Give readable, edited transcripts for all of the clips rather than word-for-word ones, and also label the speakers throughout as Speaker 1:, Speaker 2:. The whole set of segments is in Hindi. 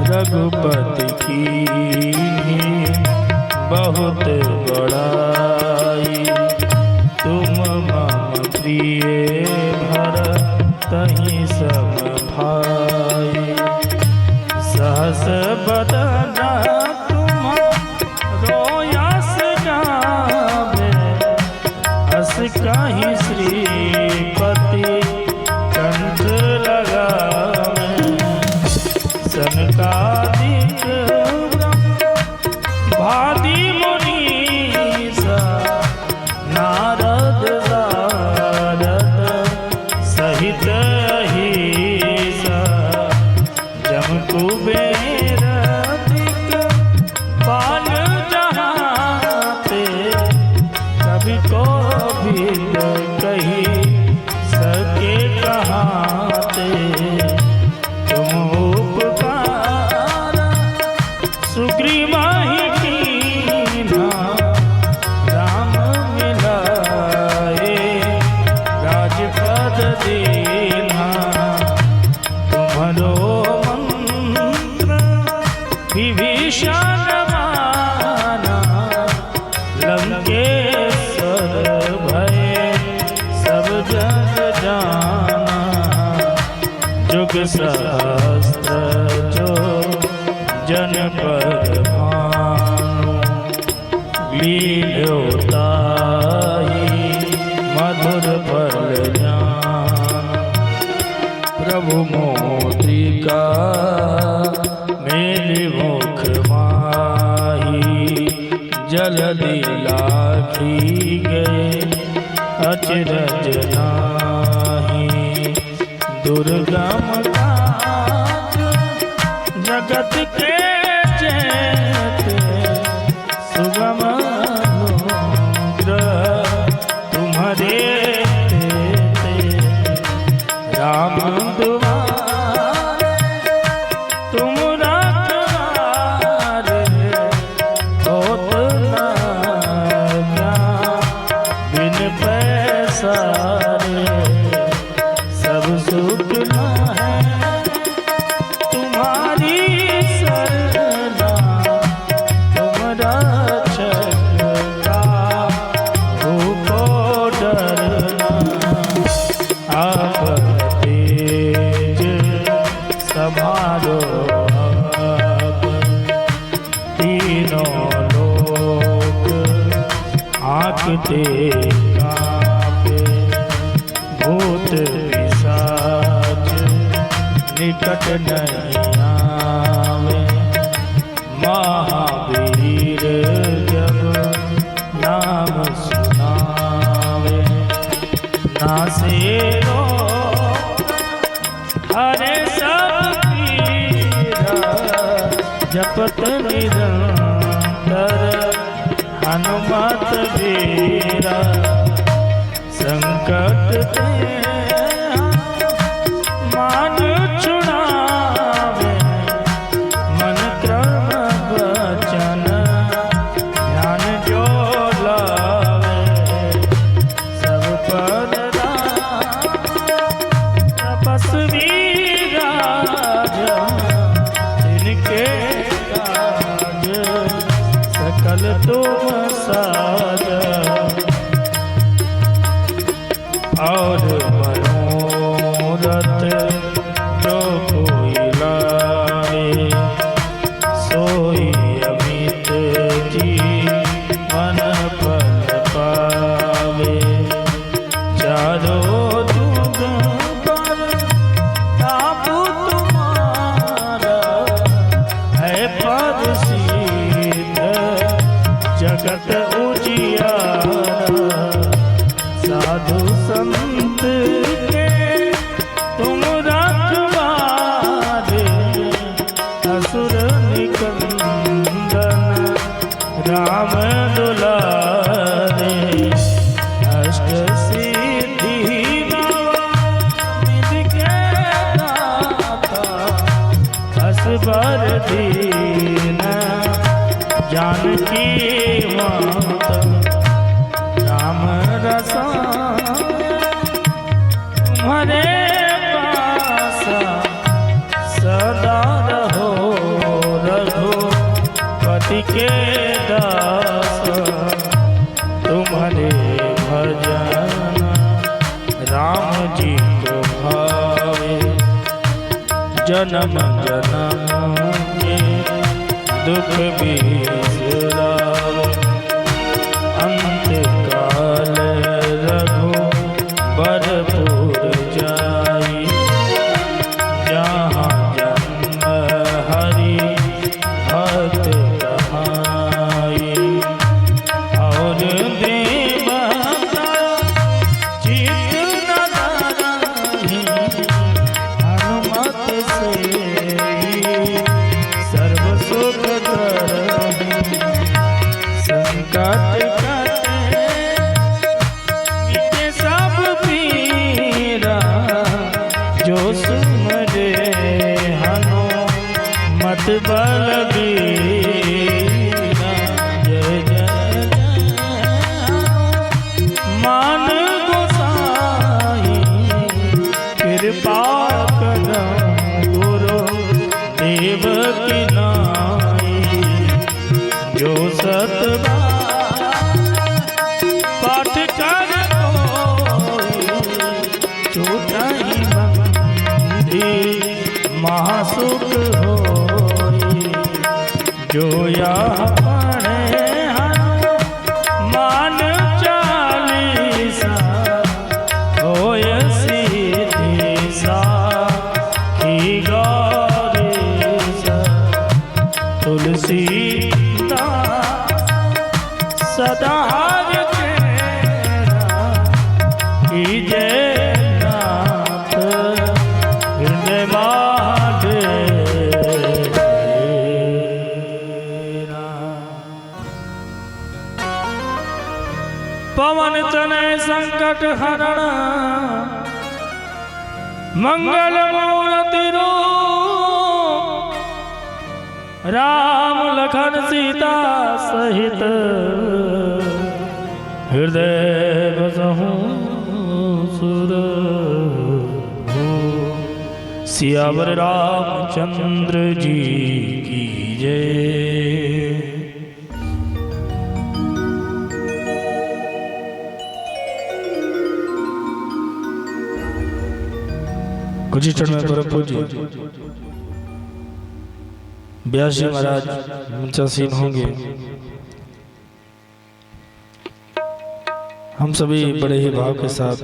Speaker 1: रघुपति की बहुत बड़ाई। तुम मम प्रिय भरतहि सम भाई। सहस बदन तुम रोयस गावे। अस कहीं श्रीपति कंठ लगावे। सनकादिक भादि मुनीसा नारद सारद सहित अहिसा। जम कुबेर दिक्पाल जहाते। कवि को भी कही सके कहाते। तुम उपकार सुग्रीवाहि कीन्हा। राम मिलाए राजपद दीन्हा। तुम्हरो मंत्र विभीषण माना। लंकेश्वर भय सब जग जाना। जुग सहस्त्र जो जन पर भानु। लील्योताहि मधुर फल जान। प्रभु मोदिका मेलि मुख माही। जलधि लाखी गए अचरज नाही। दुर्गम काज जगत के जेते। सुगम अनुग्रह तुम्हारे तेते। राम दुआरे तुम रखवारे। होत न बिन पैसारे। सब सुख है तुम्हारी सरना। तुम रक्षक को डरना। आपन तेज समारो आपन। तीनों लोक आँखते काँपे। भूत पिशाच निकट नहीं आवे। महावीर जब नाम सुनावे। नासे रोग हरे सब पीरा। जपत निरंतर हनुमत वीरा। संकट ते मान छुड़ावे। मन क्रम वचन ध्यान जो लावे। सब पर तपस्वी राजा। तिनके काज सकल तुम साजा। और मनोरथ जो कोई लावे। सोई अमित जीवन फल पावे। चारों जुग पर तापु तुम्हारा। है पद सिद्ध जगत उजियारा। साधु संत के तुम रखवारे। असुर निकंदन राम दुलारे। अष्ट सिद्धि नवनिधि के दाता। असबर दीन जानकी माता। राम रसायन तुम्हारे पासा सदा रहो। पति के दास तुम्हारे भजन राम जी को भावे। जन्म जन्म के दुख बिसरावे। अंत काल रघुबरपुर जाई। जहाँ जन्म हरि भक्त कहाई। और देवता चित्त न धराई। हनुमत से सर्व सुख करहि। संकट कटे मिटे सब पीरा। जो सुमरे हनुमत बलबीरा। जय जय मान गोसाई। कृपा करो गुरु देव की नाई। जो सतबार पाठ कर कोई छूटहि बंदी। महासुख होई। जो यह पढ़े हनुमान चालीसा। होय सिद्धि साखी गौरीसा। तुलसीदास सदा हर चेरा। कीजे नाथ हृदय डेरा। पवन तनय संकट हरण मंगल मूर्ति रूप। राम लखन सीता सहित हृदय बसहु सुर। सियावर रामचंद्र जी की जय। कुछ चरण में परम पूज्य व्यास जी महाराज मंचासीन होंगे। हम सभी बड़े ही भाव के साथ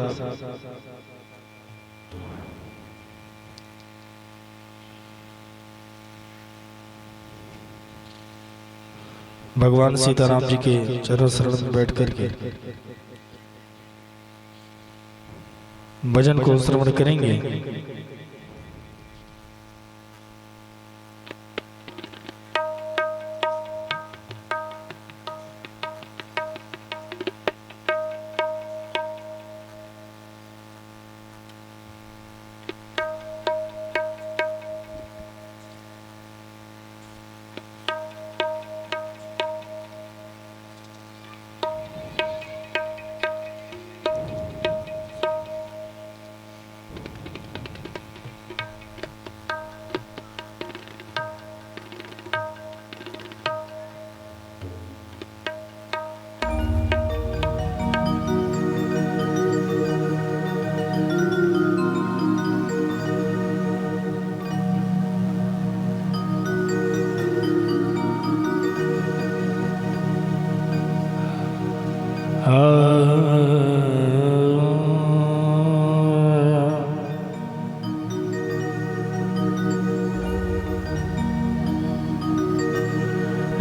Speaker 1: भगवान सीताराम जी के चरण शरण में बैठ करके भजन को श्रवण करेंगे।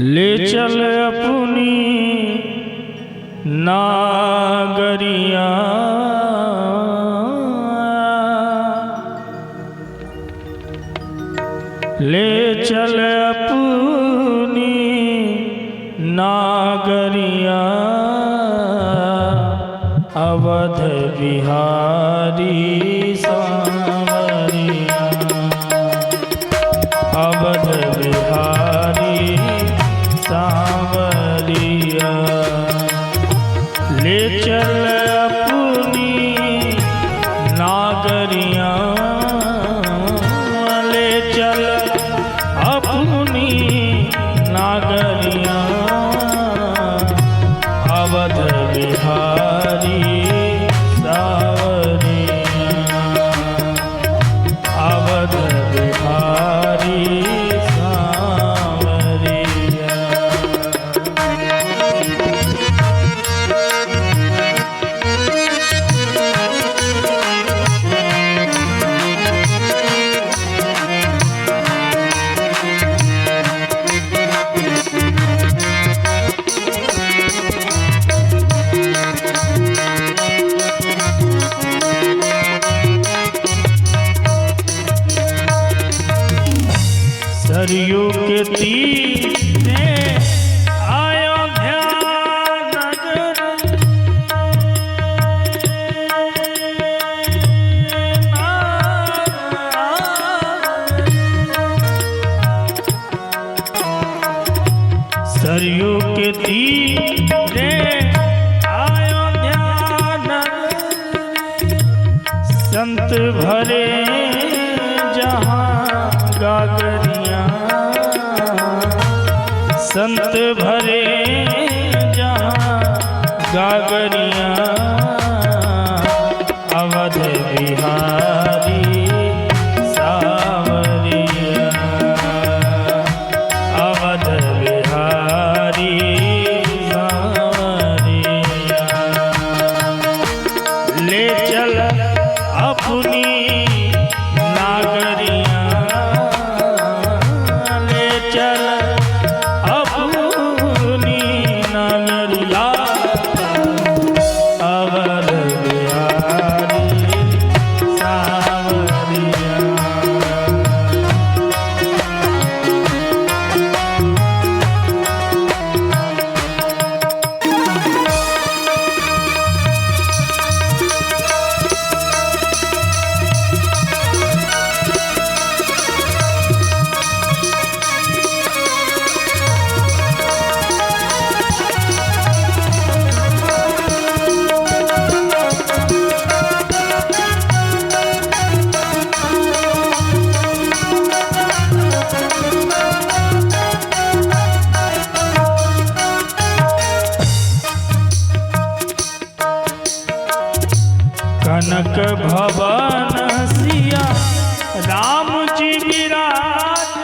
Speaker 1: ले चल अपनी नागरिया, ले चल अपनी नागरिया, अवध बिहारी सांवरिया, अवध बिहारी सांवरिया। ले चल अपनी नागरिया, ले चल अपनी नागरिया अवध बिहारी सावरिया अवध बिहारी सावरिया। सरयू के तीरे अयोध्या नगर सरयू के तीरे अयोध्या नगर संत भरे जहाँ गागरिया संत भरे जहाँ गागरिया अवध बिहारी सावरिया अवध बिहारी सावरिया। ले चल अपनी नागरिया कनक भवन सिया राम जी विराज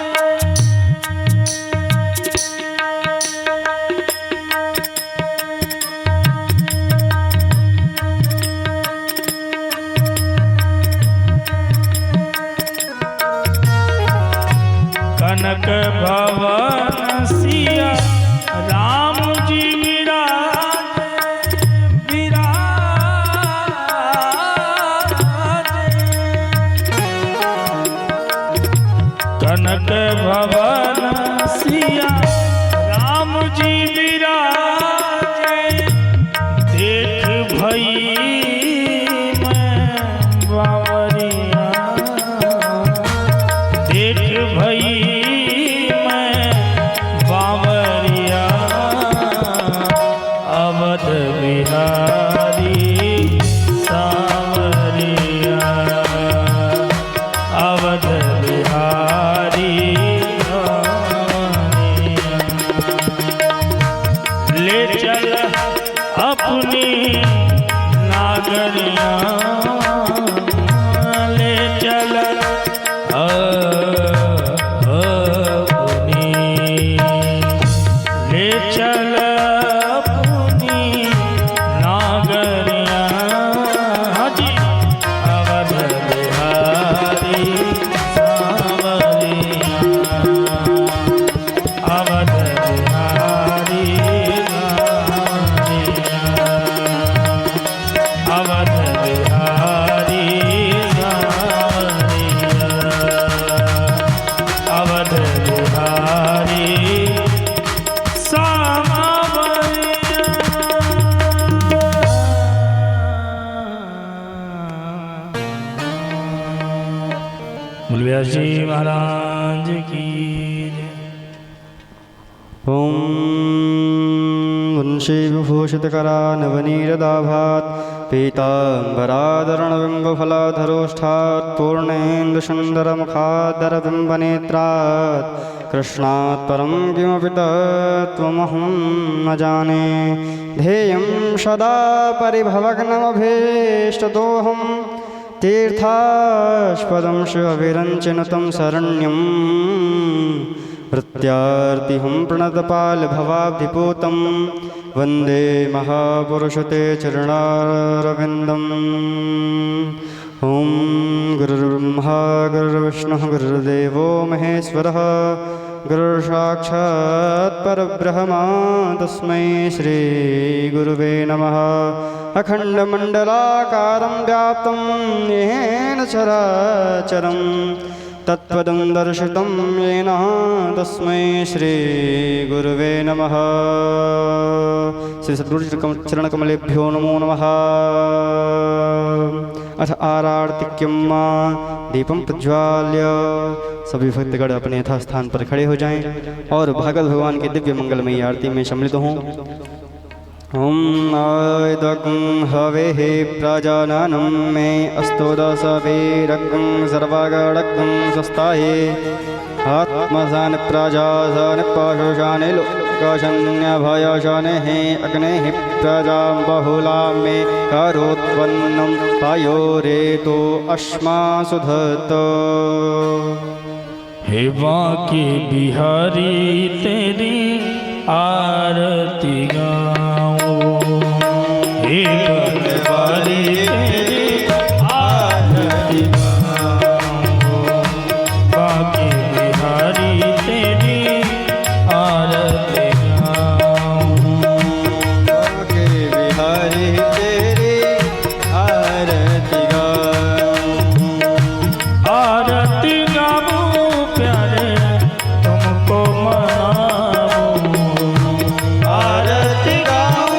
Speaker 1: कनक भवन सिया राम जी कनक भवन सिया राम जी विराजे देख भई मैं बावरिया देख भई मैं बावरिया अवध बिहारी सावरिया अवध बिहारी ले चल अपनी नागरिया ले चल अपनी ले चल अपनी नागरिया जी अवध बिहारी सावरिया अवध बिहारी अवध बिहारी अवध बिहारी व्यास जी महाराज की।
Speaker 2: ओम वंशी विभूषितकरा नवनीरदाभात् पीताम्बरादरणबिम्बफलाधरोष्ठात् पूर्णेन्दुसुन्दरमुखादरबिम्बनेत्रात् कृष्णात् परं किमपि तत्त्वमहं न जाने। ध्येयं सदा परिभवग्नमभीष्टदोहं तीर्थास्पदं शिवभिरञ्चिनुतं शरण्यं प्रत्यार्तिहं प्रणतपालभवाब्धिपूतं वन्दे महापुरुषते चरणारविन्दम्। ॐ गुरुर्ब्रह्मा गुरुर्विष्णुः गुरुर्देवो महेश्वरः गुरुर्साक्षात् परब्रह्म तस्मै श्रीगुरुवे नमः। अखण्डमण्डलाकारं व्याप्तं येन चराचरं तत्पदं दर्शितं येन तस्मै श्रीगुरुवे नमः। श्री सद्गुरु चरणकमलेभ्यो नमो नमः। अथ आरार्तिक्यम दीपम प्रज्वाल्य। सभी भक्तगण अपने यथा स्थान पर खड़े हो जाएं और भागवत भगवान की दिव्य मंगलमयी आरती में सम्मिलित हों। ओम आयदकं हवेः प्रजाननं मे अस्तु दशभिरकं सर्वगणकं स्वस्ताये आत्मसान प्रजासान पशुशानि लोकशन्यभयशनेः अग्नेः प्रजां बहुलां मे करोत्पन्नं पयोरेतो अस्मासु धत्तो।
Speaker 1: हे बांके बिहारी तेरी आरती गाओ, हे बनवारी तेरी आरती गाओ, बांके बिहारी तेरी आरती गाओ,
Speaker 2: बांके बिहारी तेरी आरती गाओ।
Speaker 1: आरती गाओ प्यारे तुमको मनाओ,
Speaker 2: आरती गाओ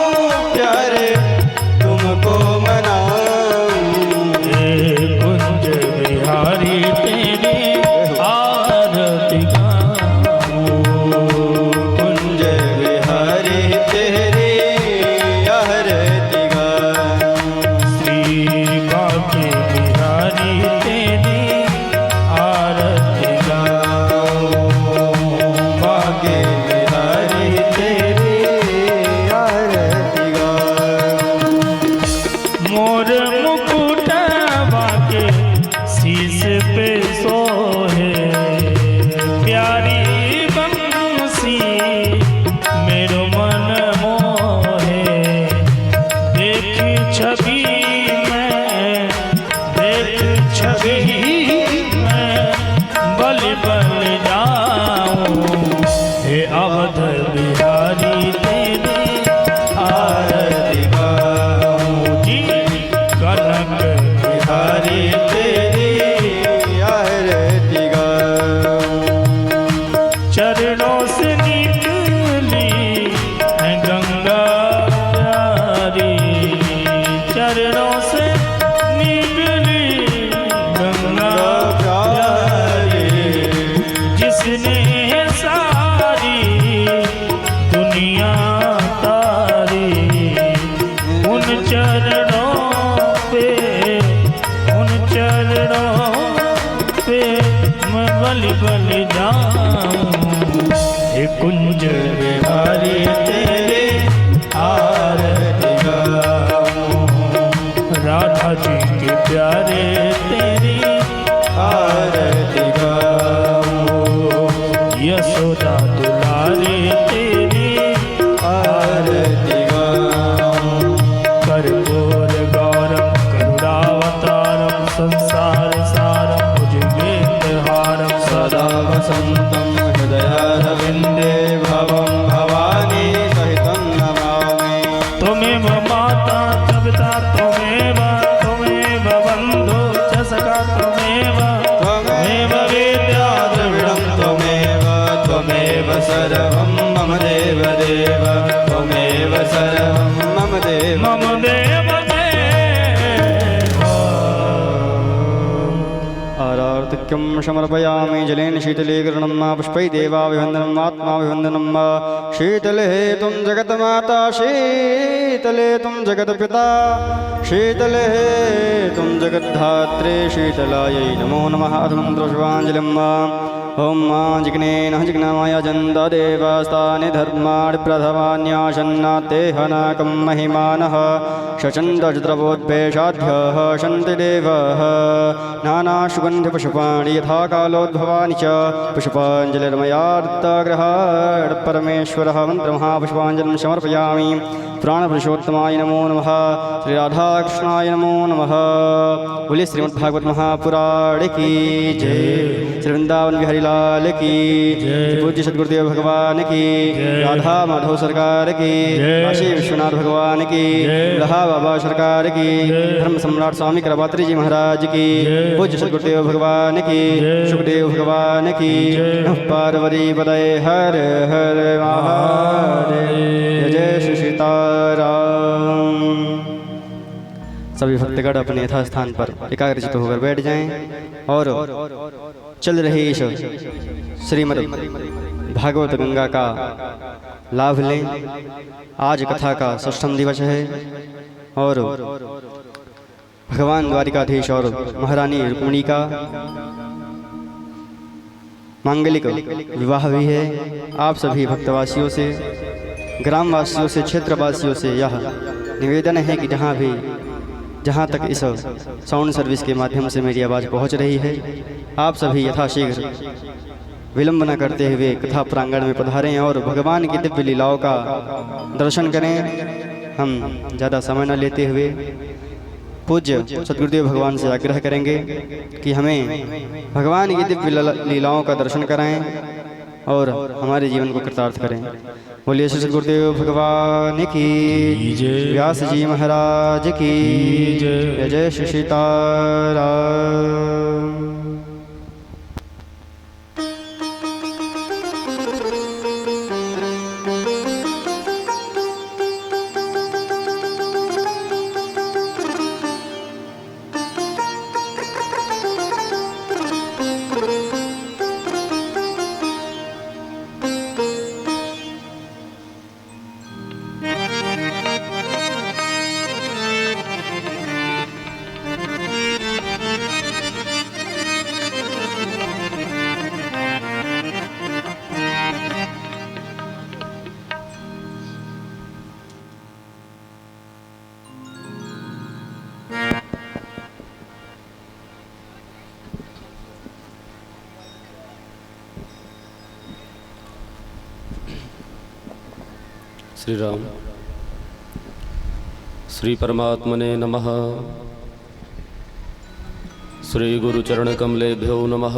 Speaker 2: प्यारे तुमको मनाओ।
Speaker 1: हे कुंज बिहारी तेरी आरती गाओ,
Speaker 2: कुंज बिहारी तेरी आरती गाओ।
Speaker 1: श्री बांके बिहारी तेरी आरती गाओ,
Speaker 2: बांके बिहारी तेरी आरती गाओ।
Speaker 1: मोर मुकुट बांके शीश पे सोहे, प्यारी बंसी मेरो मन मोहे, देख छवि में देख छवि में बल बल जाऊं, हे अवध बिहारी तेरी आरती गाऊं जी, कनक बिहारी तेरी
Speaker 2: आरती गाओ।
Speaker 1: चरणों से निकली है गंगा प्यारी, चरणों से निकली गंगा प्यारी, जिसने सारी दुनिया तारी, उन चरणों पे मैं बलि बलि जाऊं, हे कुंज बिहारी तेरे आरती गाऊं, राधा जी के प्यारे तेरी
Speaker 2: आरती गाओ।
Speaker 1: यशोदा दुलारे तेरी
Speaker 2: आरती गाओ।
Speaker 1: कर्पूर गौरम करुणावतारम संसार सारम भुजगेन्द्रहारम सदा
Speaker 2: वसन्तं हृदयारविन्दे भवं भवानी सहितं नमामि।
Speaker 1: त्वमेव माता च पिता त्वमेव बन्धु च सखा त्वमेव वेद्या द्रविणं
Speaker 2: त्वमेव सर्वं मम देव देव त्वमेव सर्वं मम देव
Speaker 1: मम देव देव।
Speaker 2: आरार्तिक्यं वारार्तिक्यं समर्पयामि जलेन शीतलीकरणं पुष्पै देवाभिवन्दनम् आत्माभिवन्दनं शीतले त्वं जगन्माता शीतले त्वं जगत्पिता शीतले त्वं जगद्धात्रे शीतलायै नमो नमः अधमन्त्रपुष्पाञ्जलिं ॐ जिग्नेन जिग्नमाया जन्ददेवस्तानि धर्माणि प्रथमान्यासन्नाते हनकं महिमानः शचन्दद्रवोद्वेषाध्यः सन्ति देवः नानासुगन्धिपुष्पाणि यथा कालोद्भवानि च पुष्पाञ्जलिर्मयार्तग्रहात् परमेश्वरः मन्त्रमहापुष्पाञ्जलिं समर्पयामि प्राणपुरुषोत्तमाय नमो नमः श्रीराधाकृष्णाय नमो नमः बोलिए श्रीमद्भागवत महापुराण की जय श्री वृंदावन बिहारी लाल की पूज्य सदगुरुदेव भगवान की राधा माधव सरकार की काशी विश्वनाथ भगवान की लहा बाबा सरकार की धर्म सम्राट स्वामी करपात्री जी महाराज की पूज्य सदगुरुदेव भगवान की सुखदेव भगवान की नमः पार्वती पदये हर हर महादेव जय श्री सीताराम। सभी भक्तगण अपने यथास्थान पर एकाग्रचित होकर बैठ जाएं और चल रही इस श्रीमद् भागवत गंगा का लाभ लें। आज कथा का षष्ठम दिवस है और भगवान द्वारिकाधीश और महारानी रुक्मिणी का मांगलिक विवाह भी है। आप सभी भक्तवासियों से, ग्रामवासियों से, क्षेत्रवासियों से यह निवेदन है कि जहाँ तक इस साउंड सर्विस के माध्यम से मेरी आवाज़ पहुँच रही है, आप सभी यथाशीघ्र विलंब न करते हुए कथा प्रांगण में पधारें और भगवान की दिव्य लीलाओं का दर्शन करें। हम ज़्यादा समय न लेते हुए पूज्य सद्गुरुदेव भगवान से आग्रह करेंगे कि हमें भगवान की दिव्य लीलाओं का दर्शन कराएं और हमारे जीवन को कृतार्थ करें। बोलिए श्री सद्गुरुदेव भगवान की जय, व्यास जी महाराज की जय। जय श्री सीताराम।
Speaker 3: श्री राम। श्री परमात्मने नमः। श्री गुरुचरण कमलेभ्यो नमः।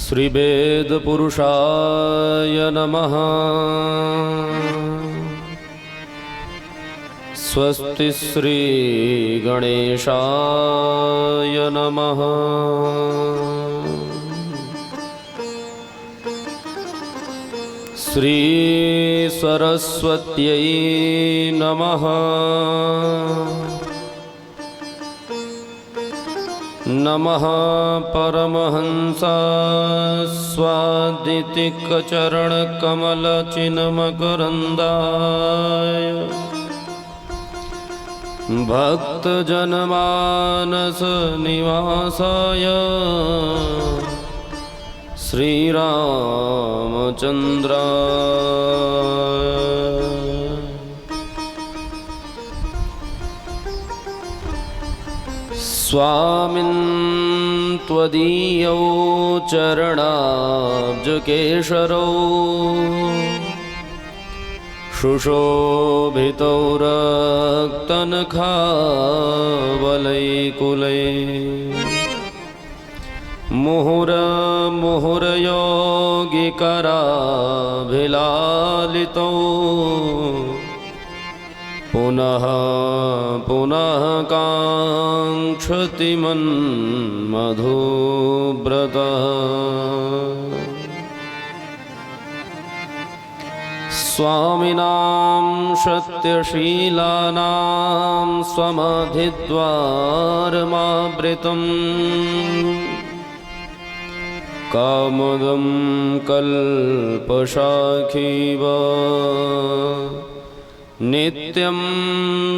Speaker 3: श्री वेद पुरुषाय नमः। स्वस्ति श्री गणेशाय नमः। श्री सरस्वत्यै नमः। नमः परमहंसास्वादितिकचरणकमलचिन्मकरन्दाय भक्तजनमानस निवासाय श्रीरामचन्द्राय स्वामिन् त्वदीयौ चरणाब्जकेशरौ सुशोभितौ रक्तनखावलैकुलै मुहुरमुहुरयोगिकराभिलालितौ पुनः पुनः काङ्क्षति मन्मधुव्रतः स्वामिनां सत्यशीलानां स्वमधिद्वारमावृतम् कामदं कल्पशाखीव नित्यं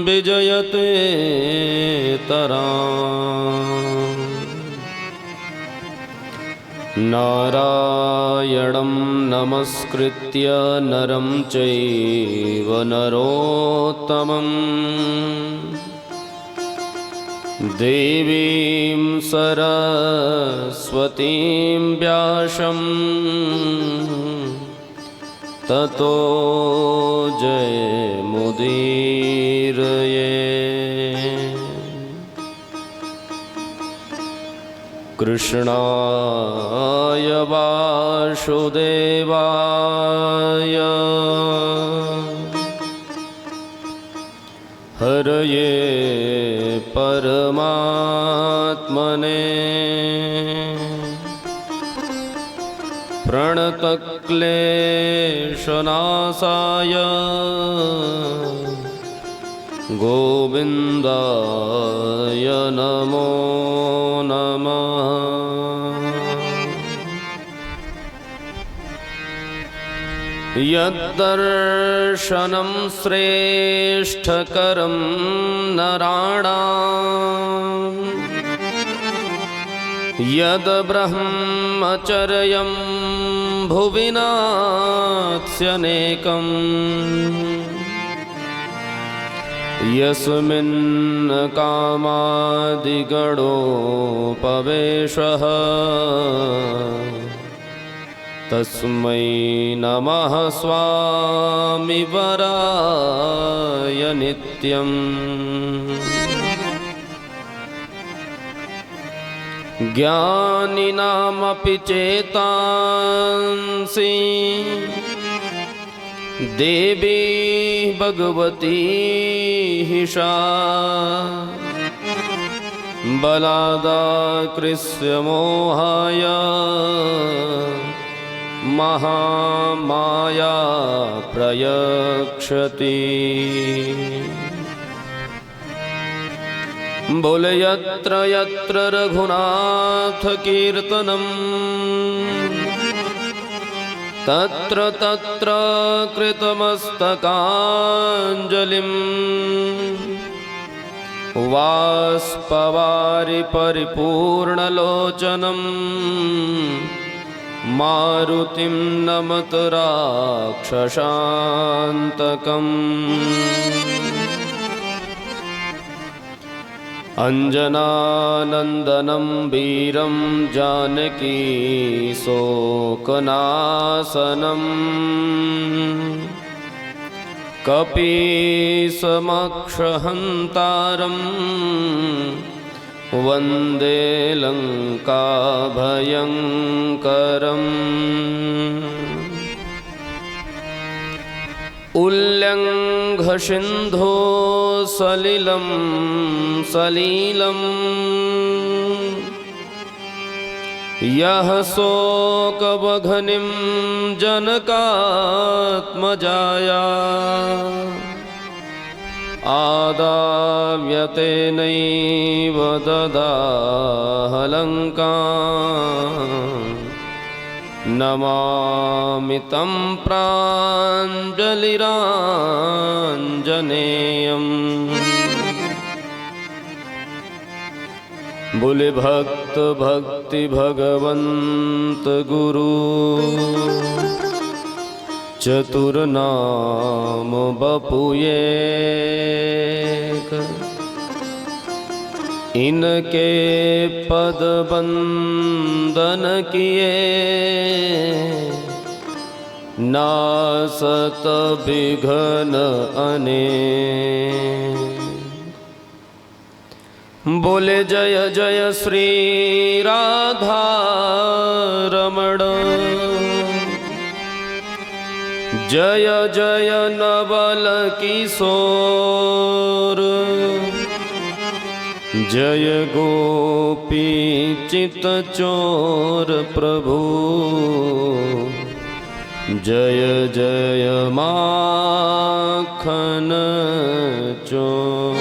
Speaker 3: विजयते तराम् नारायणं नमस्कृत्य नरं चैव नरोत्तमम् देवीं सरस्वतीं व्यासं ततो जयमुदीरये। कृष्णाय वासुदेवाय हरये परमात्मने प्रणतक्लेशनाशाय गोविन्दाय नमो नमः। यद्दर्शनं श्रेष्ठकरं नराणां यद्ब्रह्मचर्यं भुवि नास्त्यनेकम् यस्मिन् कामादिगणोपवेशः तस्मै नमः स्वामिवराय नित्यम्। ज्ञानिनामपि चेतांसि देवी भगवती हि सा बलादाकृष्य मोहाय महामाया प्रयक्षति। बोले यत्र यत्र रघुनाथ कीर्तनं तत्र तत्र कृतमस्तकाञ्जलिं वाष्पवारि परिपूर्णलोचनं मारुतिं नमत राक्षसान्तकम्। अंजनानंदनं वीरं जानकी शोकनाशनं कपीशमक्षहन्तारं वन्दे लङ्काभयङ्करम्। उल्लङ्घसिन्धो सलिलं सलीलं यः शोकवघनिं जनकात्मजाया आदाव्यतेनैव ददाह लङ्काम् नमामि तं प्राञ्जलिराञ्जनेयम्। बोले भक्त भक्ति भगवंत गुरु चतुर्नाम बपुएक इनके पद बंदन किए नासत विघ्न अनेक। बोले जय जय श्री राधा रमण जय जय नवल किशोर जय गोपी चित चोर प्रभु जय जय माखन चोर।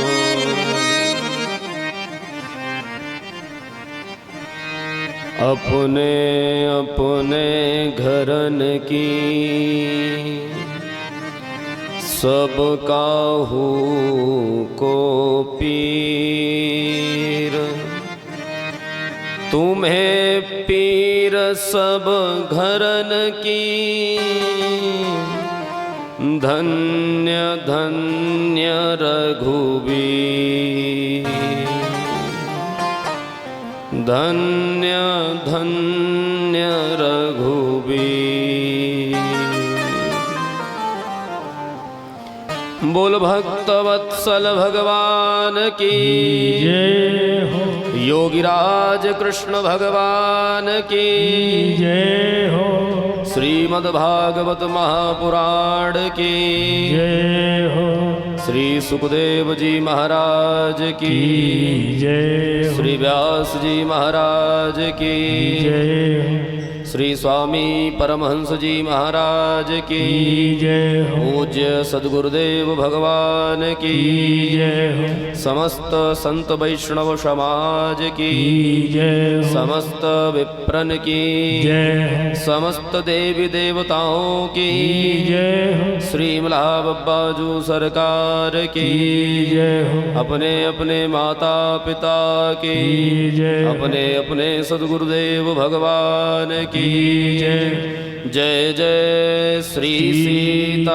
Speaker 3: अपने अपने घरन की सब काहू को पीर, तुम्हें पीर सब घरन की। धन्य धन्य रघुबीर, धन्य धन्य रघुबीर। बोल भक्त वत्सल भगवान की
Speaker 1: जय हो,
Speaker 3: योगीराज कृष्ण भगवान की
Speaker 1: जय हो,
Speaker 3: श्रीमद्भागवत महापुराण की
Speaker 1: जय हो,
Speaker 3: श्री सुखदेव जी महाराज की
Speaker 1: जय हो,
Speaker 3: श्री व्यास जी महाराज की
Speaker 1: जय हो,
Speaker 3: श्री स्वामी परमहंस जी महाराज की
Speaker 1: जय हो,
Speaker 3: पूज्य सद्गुरुदेव भगवान की
Speaker 1: जय हो,
Speaker 3: समस्त संत वैष्णव समाज की
Speaker 1: जय हो,
Speaker 3: समस्त विप्रन की
Speaker 1: जय हो,
Speaker 3: समस्त देवी देवताओं की
Speaker 1: जय हो,
Speaker 3: श्री मल्हा बब्बाजू सरकार की
Speaker 1: जय हो,
Speaker 3: अपने अपने माता पिता की
Speaker 1: जय हो,
Speaker 3: अपने अपने सद्गुरुदेव भगवान की
Speaker 1: जय।
Speaker 3: जय जय श्री सीताराम।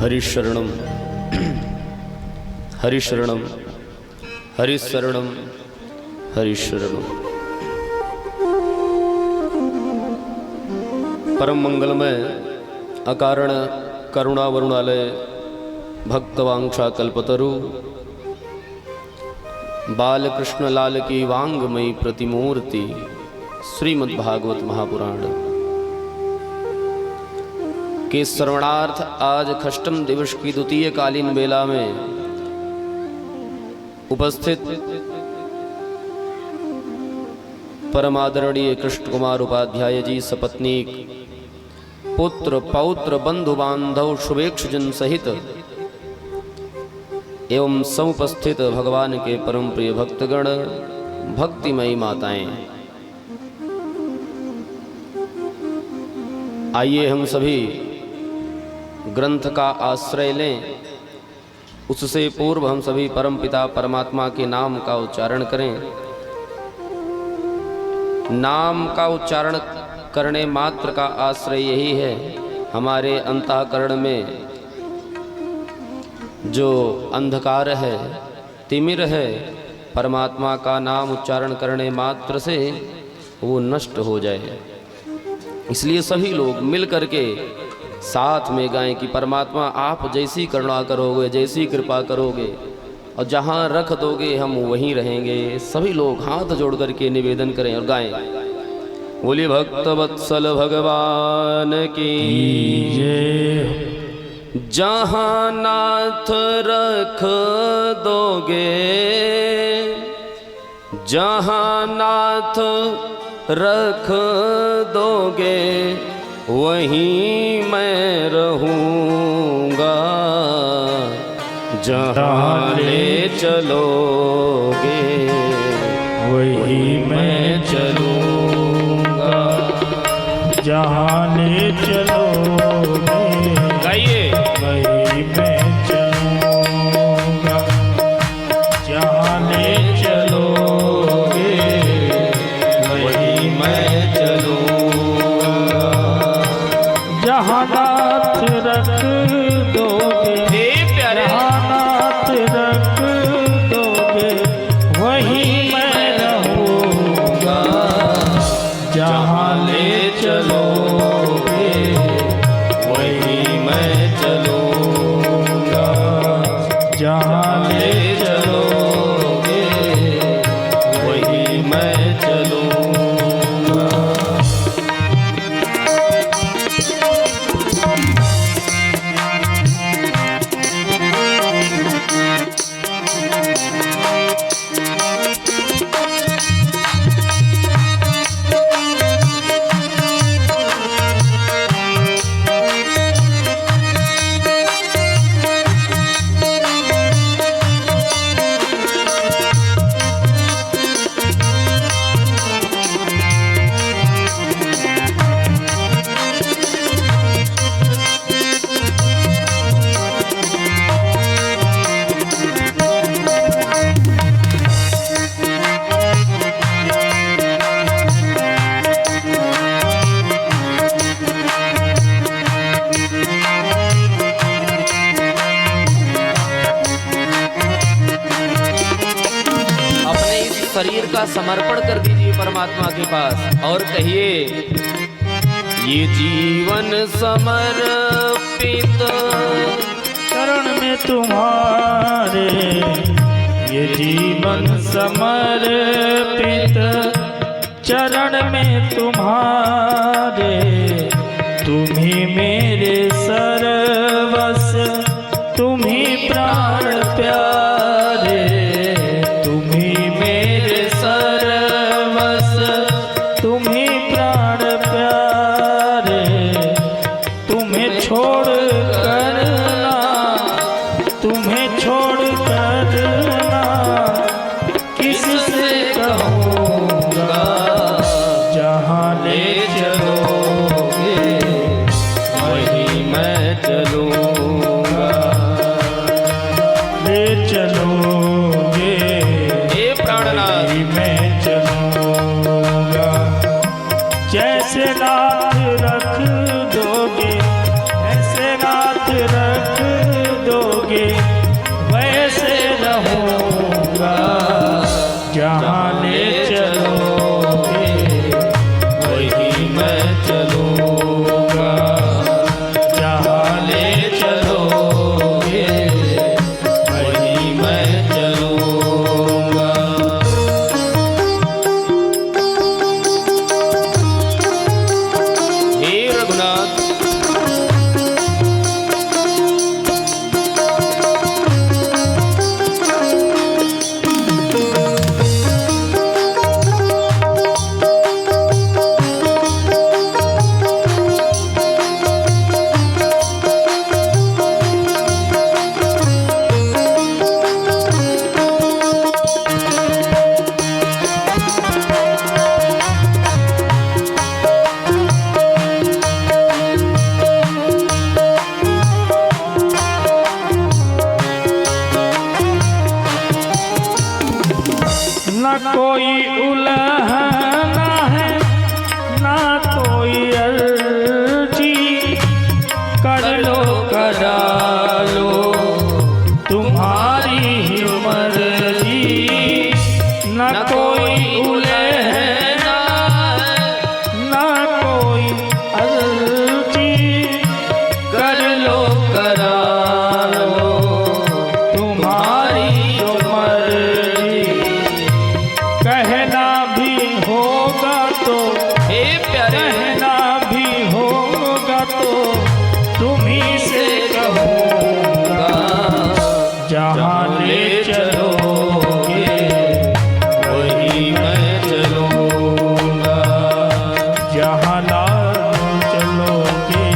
Speaker 3: हरिशरणम हरिशरणम हरिशरणम हरिशरणम। परम मंगलमय अकारण करुणा वरुणालय भक्तवांक्षा कल्पतरु बालकृष्ण लाल की वांगमयी प्रतिमूर्ति श्रीमद्भागवत महापुराण के श्रवणार्थ आज खष्टम दिवस की द्वितीय कालीन बेला में उपस्थित परमादरणीय कृष्ण कुमार उपाध्याय जी सपत्नीक पुत्र पौत्र बंधु बांधव शुभेक्षुजन सहित एवं समुपस्थित भगवान के परम प्रिय भक्तगण भक्तिमयी माताएं, आइए हम सभी ग्रंथ का आश्रय लें। उससे पूर्व हम सभी परमपिता परमात्मा के नाम का उच्चारण करें। नाम का उच्चारण करने मात्र का आश्रय यही है। हमारे अंतःकरण में जो अंधकार है, तिमिर है, परमात्मा का नाम उच्चारण करने मात्र से वो नष्ट हो जाए। इसलिए सभी लोग मिल करके साथ में गाएं कि परमात्मा आप जैसी करुणा करोगे, जैसी कृपा करोगे और जहाँ रख दोगे हम वहीं रहेंगे। सभी लोग हाथ जोड़ करके निवेदन करें और गाएं। बोलिए भक्त वत्सल भगवान की
Speaker 1: जय।
Speaker 3: जहाँ नाथ रख दोगे, जहाँ नाथ रख दोगे वहीं मैं रहूँगा। जहाँ ले चलोगे
Speaker 1: वही मैं
Speaker 3: चलूँगा।
Speaker 1: जहाँ ले चलोगे
Speaker 3: गाइए।
Speaker 1: वही मैं चलूँगा। जहाँ ले चलोगे
Speaker 3: वही मैं चलूँगा।
Speaker 1: जहाँ नाथ रख दोगे,
Speaker 3: हे प्यारे,
Speaker 1: जहाँ नाथ रख दोगे वही मैं रहूँगा। जहाँ ले चलोगे
Speaker 3: वही मैं चलूँगा।
Speaker 1: जहाँ ले
Speaker 3: चलोगे वही मैं चलूँगा। शरीर का समर्पण कर दीजिए परमात्मा के पास और कहिए, ये जीवन समर्पित
Speaker 1: चरण में तुम्हारे, ये जीवन समर्पित चरण में तुम्हारे, तुम ही मेरे सर्वस्व, तुम ही प्राण प्यारे, तुम ही मेरे सर्वस्व, तुम ही प्राण प्यारे, तुम्हें छोड़ कर ना, तुम्हें छोड़ कर ना किससे कहूँगा, जहाँ ले चलोगे वहीं मैं चलूँगा, ले चलोगे
Speaker 3: हे प्राणनाथ
Speaker 1: वहीं मैं चलूँगा, जैसे नाथ रख दोगे, ऐसे नाथ रख दोगे, वैसे रहूँगा, जहाँ ले चलोगे वहीं मैं चलूँगा, जहाँ ले चलोगे वहीं मैं चलूँगा।
Speaker 3: हे रघुनाथ
Speaker 1: न कोई उलहना है, ना कोई अर्जी, कर लो करा लो तुम्हारी ही मर्जी, न कोई उलहना ना कोई अर्जी, कर लो करा लो तुम्हारी जो मर्जी, कहना भी होगा तो,
Speaker 3: हे प्यारे
Speaker 1: कहना भी होगा तो तुम्ही से कहूँगा, जहाँ ले चलोगे वहीं मैं चलूँगा, जहाँ ला चलोगे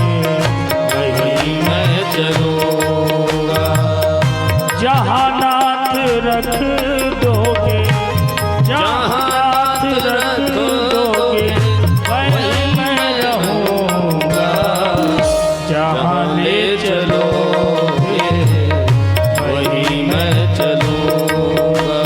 Speaker 1: वहीं मैं चलूँगा, जहाँ नाथ रख दोगे, जहाँ नाथ रख दोगे वहीं मैं रहूँगा, जहाँ ले चलोगे वहीं मैं चलूँगा।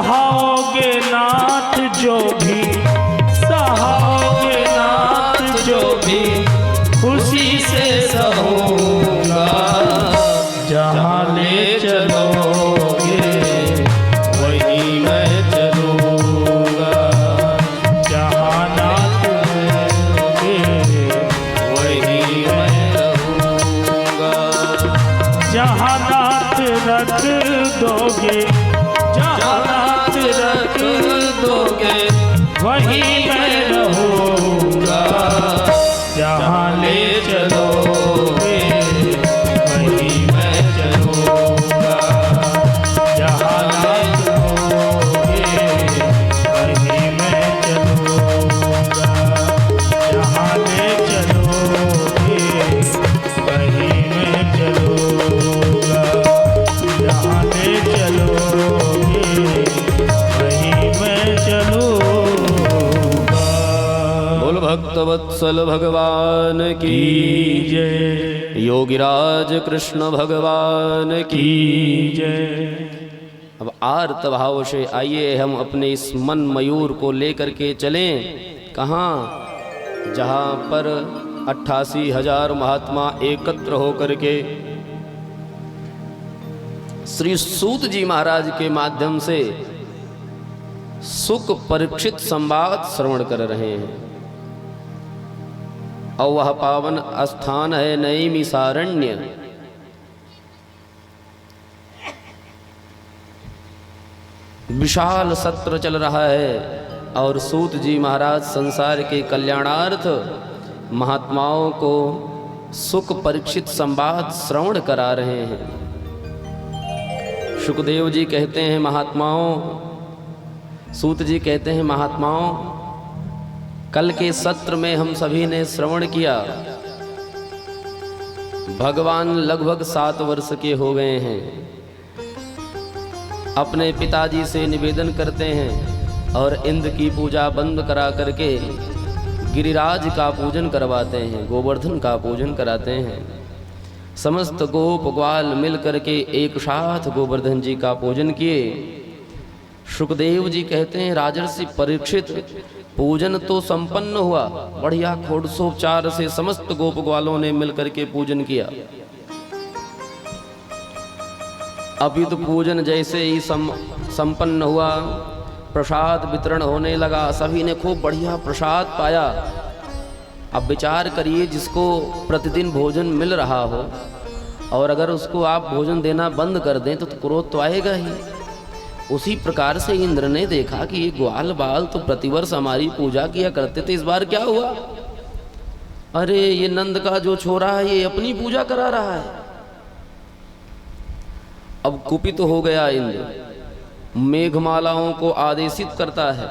Speaker 1: सहाओगे नाथ जो भी, सहाओगे नाथ जो भी, खुशी से सहूंगा। जहाँ ले चलोगे वहीं मैं चलूंगा, जहाँ नाथ रहोगे वहीं मैं रहूंगा। जहाँ नाथ रख दोगे, जहाँ नाथ रख दोगे वहीं मैं रहूंगा। जहाँ ले चलोगे वहीं मैं चलूंगा, जहाँ नाथ रहोगे वहीं मैं चलूंगा। जहाँ ले चलोगे वहीं मैं चलूंगा, जहाँ ले चलोगे वहीं मैं चलूंगा।
Speaker 3: बोल भक्तवत्सल भगवान की
Speaker 1: जय,
Speaker 3: योगिराज कृष्ण भगवान की
Speaker 1: जय।
Speaker 3: अब आर्त भाव से आइए हम अपने इस मन मयूर को लेकर के चलें। कहाँ? जहाँ पर 88,000 महात्मा एकत्र होकर के श्री सूत जी महाराज के माध्यम से सुख परीक्षित संवाद श्रवण कर रहे हैं। और वह पावन स्थान है नैमिषारण्य। विशाल सत्र चल रहा है और सूत जी महाराज संसार के कल्याणार्थ महात्माओं को सुख परीक्षित संवाद श्रवण करा रहे हैं। सुखदेव जी कहते हैं महात्माओं, सूत जी कहते हैं महात्माओं, कल के सत्र में हम सभी ने श्रवण किया। भगवान लगभग 7 वर्ष के हो गए हैं। अपने पिताजी से निवेदन करते हैं और इंद्र की पूजा बंद करा करके गिरिराज का पूजन करवाते हैं, गोवर्धन का पूजन कराते हैं। समस्त गोप ग्वाल मिल करके एक साथ गोवर्धन जी का पूजन किए। सुखदेव जी कहते हैं राजर्षि परीक्षित, पूजन तो संपन्न हुआ, बढ़िया खोड़सोपचार से समस्त गोप ग्वालों ने मिलकर के पूजन किया। अभी तो पूजन जैसे ही संपन्न हुआ, प्रसाद वितरण होने लगा। सभी ने खूब बढ़िया प्रसाद पाया। अब विचार करिए, जिसको प्रतिदिन भोजन मिल रहा हो और अगर उसको आप भोजन देना बंद कर दें तो क्रोध तो आएगा ही। उसी प्रकार से इंद्र ने देखा कि ये ग्वाल बाल तो प्रतिवर्ष हमारी पूजा किया करते थे, इस बार क्या हुआ? अरे ये नंद का जो छोरा है ये अपनी पूजा करा रहा है। अब कुपित हो गया इंद्र, मेघमालाओं को आदेशित करता है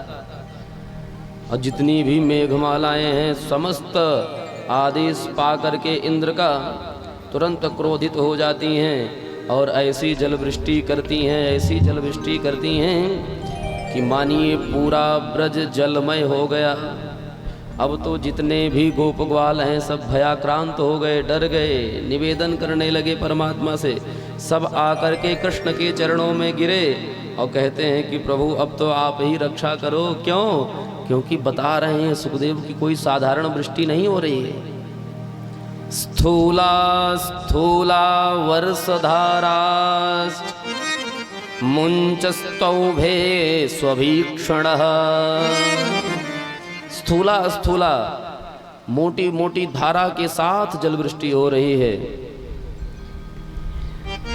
Speaker 3: और जितनी भी मेघमालाएं हैं समस्त आदेश पा करके इंद्र का तुरंत क्रोधित हो जाती हैं और ऐसी जलवृष्टि करती हैं, ऐसी जलवृष्टि करती हैं कि मानिए पूरा ब्रज जलमय हो गया। अब तो जितने भी गोप ग्वाल हैं सब भयाक्रांत हो गए, डर गए, निवेदन करने लगे परमात्मा से। सब आकर के कृष्ण के चरणों में गिरे और कहते हैं कि प्रभु अब तो आप ही रक्षा करो। क्यों? क्योंकि बता रहे हैं सुखदेव की कोई साधारण वृष्टि नहीं हो रही है। स्थूला स्थूला वर्षधारा मुंचस्तौभे स्वभीक्षण। स्थूला स्थूला मोटी मोटी धारा के साथ जलवृष्टि हो रही है।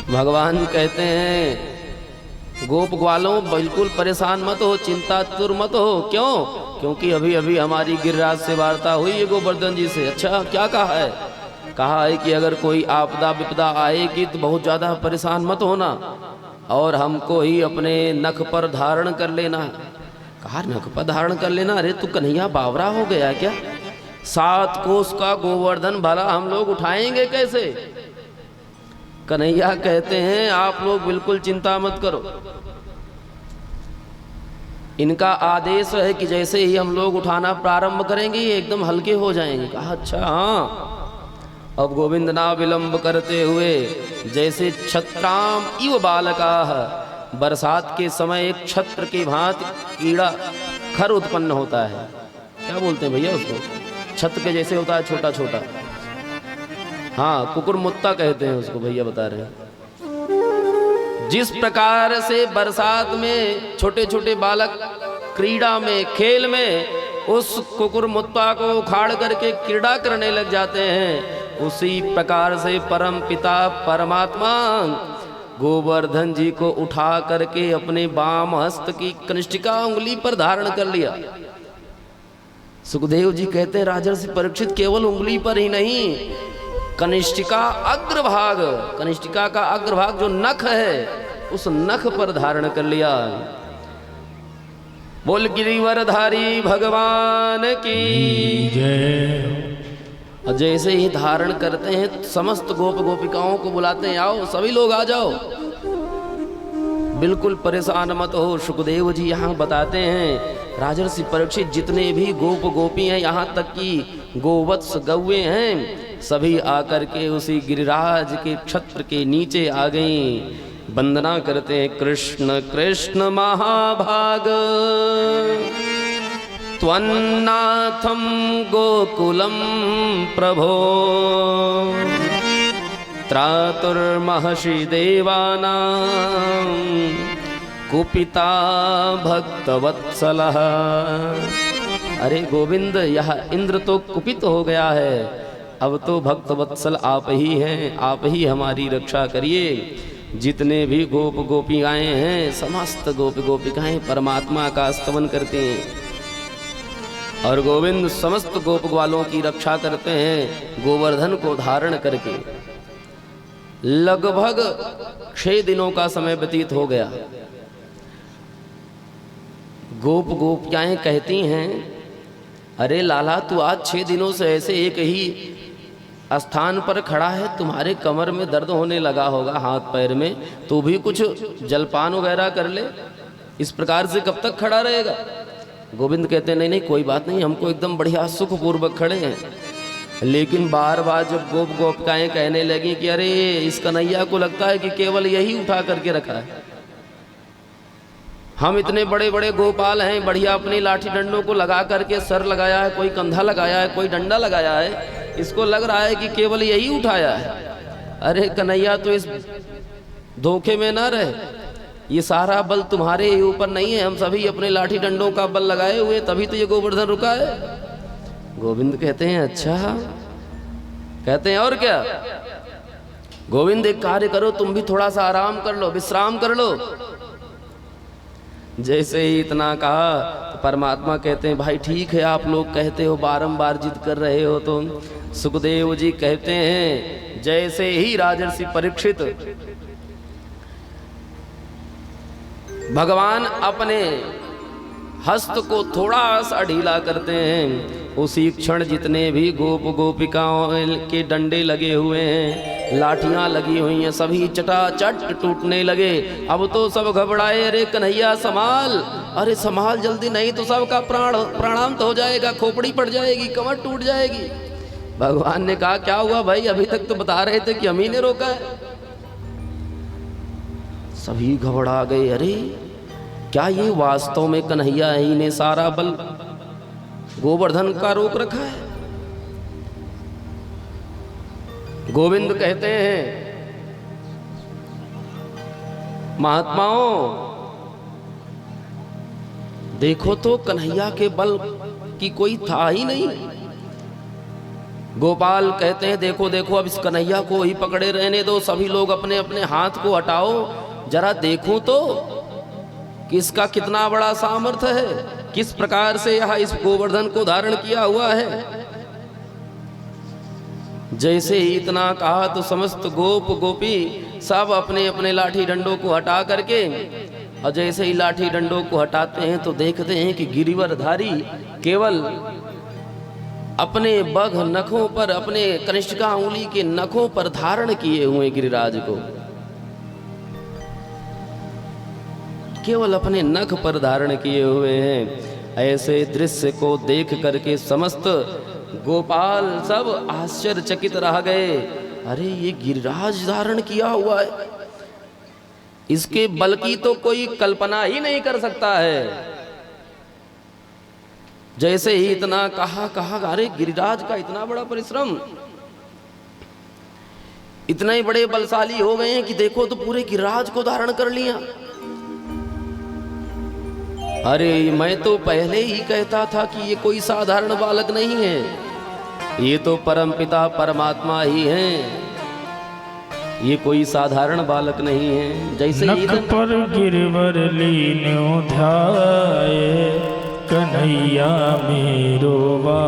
Speaker 3: भगवान कहते हैं गोप ग्वालों बिल्कुल परेशान मत हो, चिंतातुर मत हो। क्यों? क्योंकि अभी अभी हमारी गिरिराज से वार्ता हुई है गोवर्धन जी से। अच्छा, क्या कहा है? कहा है कि अगर कोई आपदा विपदा आएगी तो बहुत ज़्यादा परेशान मत होना और हमको ही अपने नख पर धारण कर लेना। कहा नख पर धारण कर लेना? अरे तू कन्हैया बावरा हो गया क्या? 7 कोस का गोवर्धन भला हम लोग उठाएंगे कैसे? कन्हैया कहते हैं आप लोग बिल्कुल चिंता मत करो, इनका आदेश है कि जैसे ही हम लोग उठाना प्रारंभ करेंगे ये एकदम हल्के हो जाएंगे। कहा अच्छा हाँ। अब गोविंद ना विलंब करते हुए जैसे छत्राम इव बालका बरसात के समय एक छत्र के भांति कीड़ा खर उत्पन्न होता है। क्या बोलते हैं भैया उसको? छत्र के जैसे होता है, छोटा छोटा। हाँ, कुकुरमुत्ता कहते हैं उसको, भैया बता रहे हैं। जिस प्रकार से बरसात में छोटे छोटे बालक क्रीड़ा में, खेल में उस कुकुरमुत्ता को उखाड़ करके क्रीड़ा करने लग जाते हैं, उसी प्रकार से परम पिता परमात्मा गोवर्धन जी को उठा करके अपने वाम हस्त की कनिष्ठिका उंगली पर धारण कर लिया। सुखदेव जी कहते हैं राजर्षि परीक्षित, केवल उंगली पर ही नहीं, कनिष्ठिका अग्रभाग, कनिष्ठिका का अग्रभाग जो नख है उस नख पर धारण कर लिया। बोल गिरिवरधारी भगवान की
Speaker 1: जय।
Speaker 3: और जैसे ही धारण करते हैं समस्त गोप गोपिकाओं को बुलाते हैं, आओ सभी लोग आ जाओ। बिल्कुल परेशान मत हो। सुखदेव जी यहाँ बताते हैं राजर्षि परीक्षित, जितने भी गोप गोपी हैं, यहाँ तक कि गोवत्स गौए हैं, सभी आकर के उसी गिरिराज के छत्र के नीचे आ गई। वंदना करते हैं, कृष्ण कृष्ण महाभाग त्वन्नाथम गोकुलम प्रभो त्रातुर्महर्षि देवानां कुपिता भक्तवत्सलः। अरे गोविंद, यह इंद्र तो कुपित हो गया है, अब तो भक्तवत्सल आप ही हैं, आप ही हमारी रक्षा करिए। जितने भी गोप गोपिकाएं हैं, समस्त गोप गोपिकाएं परमात्मा का स्तवन करते हैं और गोविंद समस्त गोप ग्वालों की रक्षा करते हैं गोवर्धन को धारण करके। लगभग 6 दिनों का समय व्यतीत हो गया। गोप गोपियाएं कहती हैं, अरे लाला तू आज 6 दिनों से ऐसे एक ही स्थान पर खड़ा है, तुम्हारे कमर में दर्द होने लगा होगा, हाथ पैर में, तू भी कुछ जलपान वगैरह कर ले, इस प्रकार से कब तक खड़ा रहेगा? गोविंद कहते हैं नहीं नहीं कोई बात नहीं, हमको एकदम बढ़िया सुखपूर्वक खड़े हैं। लेकिन बार बार जब गोप गोपिकाएं कहने लगी कि अरे इस कन्हैया को लगता है कि केवल यही उठा करके रखा है, हम इतने बड़े बड़े गोपाल हैं, बढ़िया अपनी लाठी डंडों को लगा करके सर लगाया है, कोई कंधा लगाया है, कोई डंडा लगाया है, इसको लग रहा है कि केवल यही उठाया है। अरे कन्हैया तो इस धोखे में ना रहे, ये सारा बल तुम्हारे ऊपर नहीं है, हम सभी अपने लाठी डंडों का बल लगाए हुए, तभी तो ये गोवर्धन रुका है। गोविंद कहते हैं अच्छा, कहते हैं और क्या? गोविंद एक कार्य करो, तुम भी थोड़ा सा आराम कर लो, विश्राम कर लो। जैसे ही इतना कहा तो परमात्मा कहते हैं भाई ठीक है, आप लोग कहते हो, बारंबार जिद कर रहे हो तो। सुखदेव जी कहते हैं जैसे ही राजर्षि परीक्षित भगवान अपने हस्त को थोड़ा सा ढीला करते हैं, उसी क्षण जितने भी गोप गोपिकाओं के डंडे लगे हुए हैं, लाठियां लगी हुई हैं, सभी चटाचट टूटने लगे। अब तो सब घबराए, अरे कन्हैया संभाल, अरे संभाल जल्दी, नहीं तो सबका प्राणांत हो जाएगा, खोपड़ी पड़ जाएगी, कमर टूट जाएगी। भगवान ने कहा क्या हुआ भाई, अभी तक तो बता रहे थे कि हम ही ने रोका है। सभी घबरा गए, अरे क्या ये वास्तव में कन्हैया ही ने सारा बल गोवर्धन का रोक रखा है? गोविंद कहते हैं महात्माओं देखो तो कन्हैया के बल की कोई था ही नहीं। गोपाल कहते हैं देखो देखो, अब इस कन्हैया को ही पकड़े रहने दो, सभी लोग अपने अपने हाथ को हटाओ, जरा देखो तो कि इसका कितना बड़ा सामर्थ्य है, किस प्रकार से यह इस गोवर्धन को धारण किया हुआ है। जैसे ही इतना कहा तो समस्त गोप गोपी सब अपने अपने लाठी डंडों को हटा करके, और जैसे ही लाठी डंडों को हटाते हैं तो देखते हैं कि गिरिवरधारी केवल अपने बघ नखों पर, अपने कनिष्ठिका उंगली के नखों पर धारण किए हुए गिरिराज को, केवल अपने नख पर धारण किए हुए हैं। ऐसे दृश्य को देख करके समस्त गोपाल सब आश्चर्यचकित रह गए, अरे ये गिरिराज धारण किया हुआ है, इसके बल की तो कोई कल्पना ही नहीं कर सकता है। जैसे ही इतना कहा अरे गिरिराज का इतना बड़ा परिश्रम, इतने ही बड़े बलशाली हो गए हैं कि देखो तो पूरे गिरिराज को धारण कर लिया। अरे मैं तो पहले ही कहता था कि ये कोई साधारण बालक नहीं है, ये तो परमपिता परमात्मा ही हैं, ये कोई साधारण बालक नहीं है। जैसे
Speaker 1: नख पर गिरवर लीन्यो ध्याये कन्हैया मेरो बा।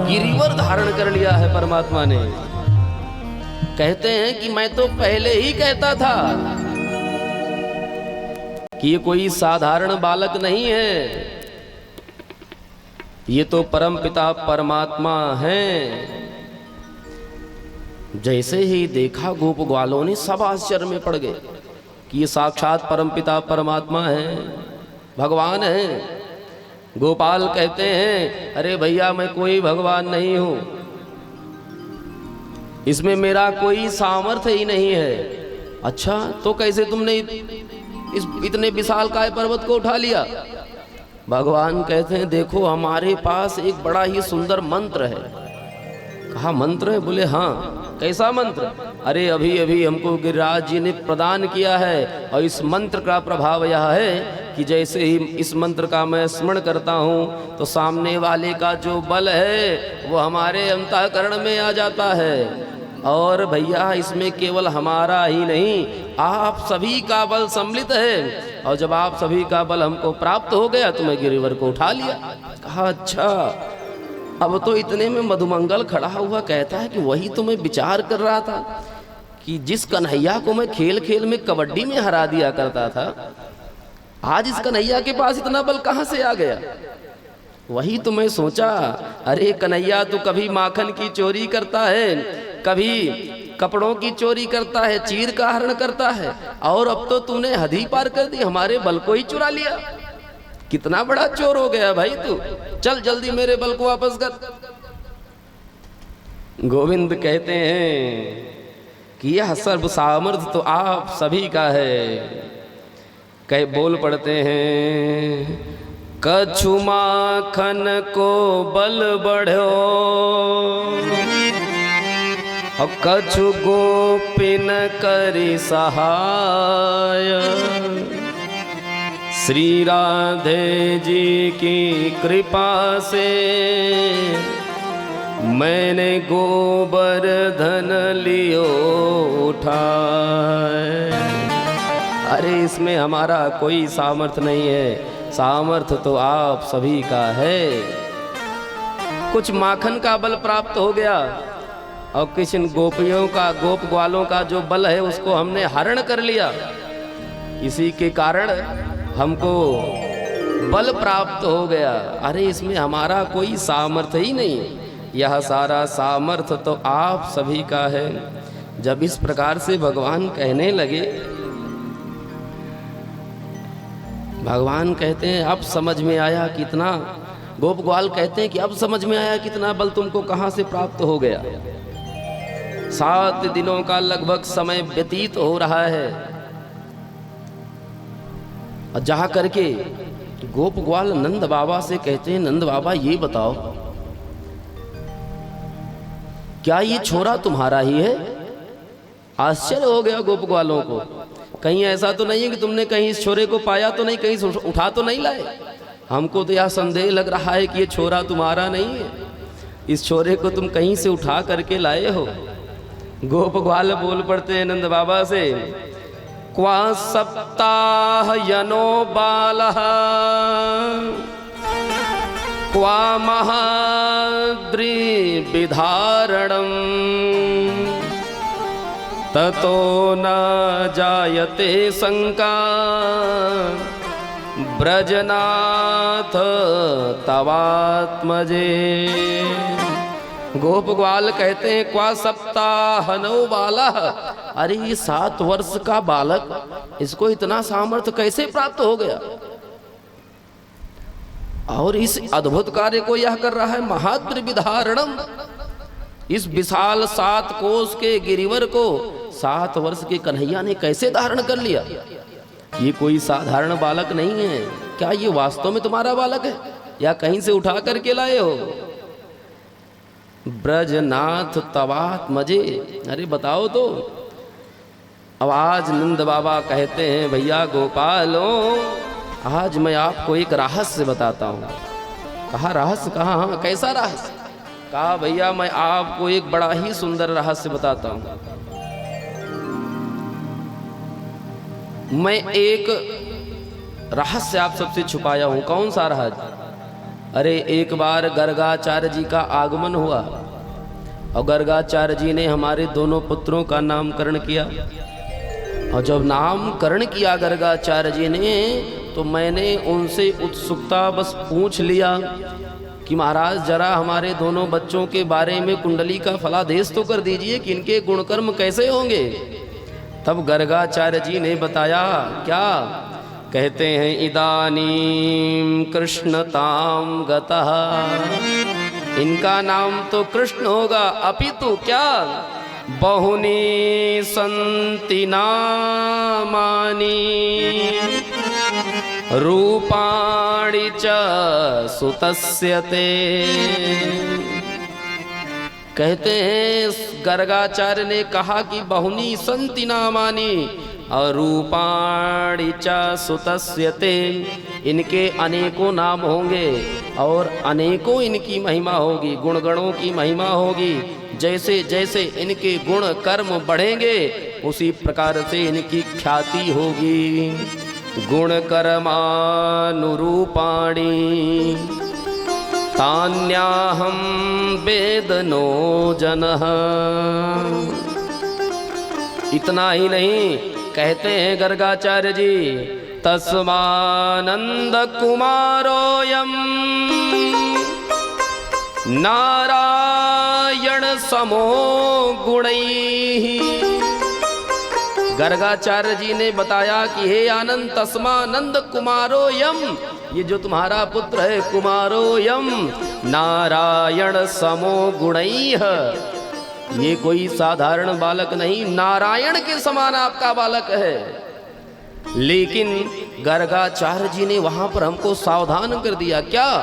Speaker 3: गिरिवर धारण कर लिया है परमात्मा ने। कहते हैं कि मैं तो पहले ही कहता था कि ये कोई साधारण बालक नहीं है, ये तो परमपिता परमात्मा है। जैसे ही देखा गोप ग्वालों ने सब आश्चर्य में पड़ गए कि ये साक्षात परमपिता परमात्मा है, भगवान है। गोपाल कहते हैं अरे भैया मैं कोई भगवान नहीं हूं, इसमें मेरा कोई सामर्थ्य ही नहीं है। अच्छा तो कैसे तुमने इस इतने विशालकाय पर्वत को उठा लिया? भगवान कहते हैं देखो हमारे पास एक बड़ा ही सुंदर मंत्र है। कहा मंत्र है? बोले हाँ। कैसा मंत्र? अरे अभी अभी हमको गिरिराज जी ने प्रदान किया है, और इस मंत्र का प्रभाव यह है कि जैसे ही इस मंत्र का मैं स्मरण करता हूँ तो सामने वाले का जो बल है वो हमारे अंतःकरण में आ जाता है। और भैया इसमें केवल हमारा ही नहीं, आप सभी का बल सम्मिलित है, और जब आप सभी का बल हमको प्राप्त हो गया तो मैं गिरिवर को उठा लिया। कहा अच्छा। अब तो इतने में मधुमंगल खड़ा हुआ कहता है कि वही तो मैं विचार कर रहा था कि जिस कन्हैया को मैं खेल खेल में कबड्डी में हरा दिया करता था, आज इस कन्हैया के पास इतना बल कहाँ से आ गया? वही तो मैं सोचा, अरे कन्हैया तू कभी माखन की चोरी करता है, कभी कपड़ों की चोरी करता है, चीर का हरण करता है, और अब तो तूने हद ही पार कर दी, हमारे बल को ही चुरा लिया। कितना बड़ा चोर हो गया भाई तू, चल जल्दी मेरे बल को वापस कर। गोविंद कहते हैं कि यह सर्व सामर्थ्य तो आप सभी का है। कई बोल पड़ते हैं कछु माखन को बल बढ़ो और कछु गोपिन करी सहाय। श्री राधे जी की कृपा से मैंने गोवर्धन लियो उठाए। अरे इसमें हमारा कोई सामर्थ्य नहीं है, सामर्थ्य तो आप सभी का है। कुछ माखन का बल प्राप्त हो गया और किसी गोपियों का, गोप ग्वालों का जो बल है उसको हमने हरण कर लिया। इसी के कारण हमको बल प्राप्त हो गया। अरे इसमें हमारा कोई सामर्थ्य ही नहीं, यह सारा सामर्थ्य तो आप सभी का है। जब इस प्रकार से भगवान कहने लगे, भगवान कहते हैं अब समझ में आया कितना, गोप ग्वाल कहते हैं कि अब समझ में आया कितना बल तुमको कहाँ से प्राप्त हो गया। 7 दिनों का लगभग समय व्यतीत हो रहा है, और जा करके गोप ग्वाल नंद बाबा से कहते हैं नंद बाबा ये बताओ क्या ये छोरा तुम्हारा ही है? आश्चर्य हो गया गोप ग्वालों को। कहीं ऐसा तो नहीं है कि तुमने कहीं इस छोरे को पाया तो नहीं, कहीं उठा तो नहीं लाए? हमको तो यह संदेह लग रहा है कि ये छोरा तुम्हारा नहीं है, इस छोरे को तुम कहीं से उठा करके लाए हो। गोप ग्वाल बोल पड़ते हैं नंद बाबा से, क्वा सप्ताह यनो बालः क्वा महाद्रि विधारणम् ततो न जायते शंका ब्रजनाथ तवात्मजे। गोप ग्वाल कहते हैं क्वा सप्ताह नौ बाला, अरे ये 7 वर्ष का बालक, इसको इतना सामर्थ्य कैसे प्राप्त हो गया? और इस अद्भुत कार्य को यह कर रहा है महाद्रि विधारणम। इस विशाल 7 कोस के गिरिवर को 7 वर्ष के कन्हैया ने कैसे धारण कर लिया? ये कोई साधारण बालक नहीं है। क्या ये वास्तव में तुम्हारा बालक है या कहीं से उठा करके लाए हो? ब्रजनाथ तवात मजे, अरे बताओ तो। अब आज नंद बाबा कहते हैं भैया गोपालो, आज मैं आपको एक रहस्य बताता हूँ। कहा रहस्य? कहा हाँ, कैसा रहस्य? कहा भैया मैं आपको एक बड़ा ही सुंदर रहस्य बताता हूँ। मैं एक रहस्य आप सबसे छुपाया हूँ। कौन सा रहस्य? अरे एक बार गर्गाचार्य जी का आगमन हुआ और गर्गाचार्य जी ने हमारे दोनों पुत्रों का नामकरण किया। और जब नामकरण किया गर्गाचार्य जी ने, तो मैंने उनसे उत्सुकता बस पूछ लिया कि महाराज जरा हमारे दोनों बच्चों के बारे में कुंडली का फलादेश तो कर दीजिए कि इनके गुणकर्म कैसे होंगे। तब गर्गाचार्य जी ने बताया। क्या कहते हैं? इदानीम कृष्णताम गतः, इनका नाम तो कृष्ण होगा, अपितु क्या बहुनी संति नामानि रूपाणि च सुतस्य ते। कहते हैं गर्गाचार्य ने कहा कि बहुनी संति नामानि और रूपाणि च सुतस्य ते, इनके अनेकों नाम होंगे और अनेकों इनकी महिमा होगी, गुणगणों की महिमा होगी। जैसे जैसे इनके गुण कर्म बढ़ेंगे उसी प्रकार से इनकी ख्याति होगी। गुण कर्मानुरूपाणि तान्याहं वेदनो जनः। इतना ही नहीं, कहते हैं गर्गाचार्य जी, तस्मानंद कुमारोऽयं नारायण समो गुणैः। गर्गाचार्य जी ने बताया कि हे आनंद, तस्मानंद कुमारोऽयं, ये जो तुम्हारा पुत्र है कुमारोऽयं नारायण समो गुणैः, ये कोई साधारण बालक नहीं, नारायण के समान आपका बालक है। लेकिन गर्गाचार्य जी ने वहां पर हमको सावधान कर दिया। क्या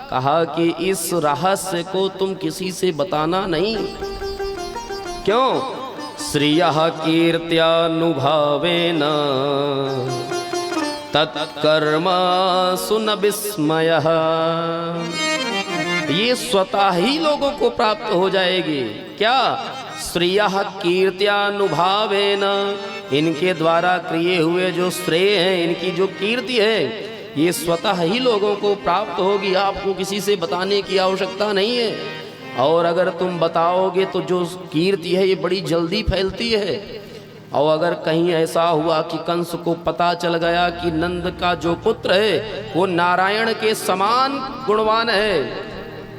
Speaker 3: कहा? कि इस रहस्य को तुम किसी से बताना नहीं। क्यों? श्रियः कीर्त्यानुभावेन तत्कर्म सुन विस्मयः, ये स्वतः ही लोगों को प्राप्त हो जाएगी। क्या? श्रेयः कीर्त्यानुभावेन, इनके द्वारा किए हुए जो श्रेय है, इनकी जो कीर्ति है, ये स्वतः ही लोगों को प्राप्त होगी। आपको किसी से बताने की आवश्यकता नहीं है। और अगर तुम बताओगे तो जो कीर्ति है ये बड़ी जल्दी फैलती है। और अगर कहीं ऐसा हुआ कि कंस को पता चल गया कि नंद का जो पुत्र है वो नारायण के समान गुणवान है,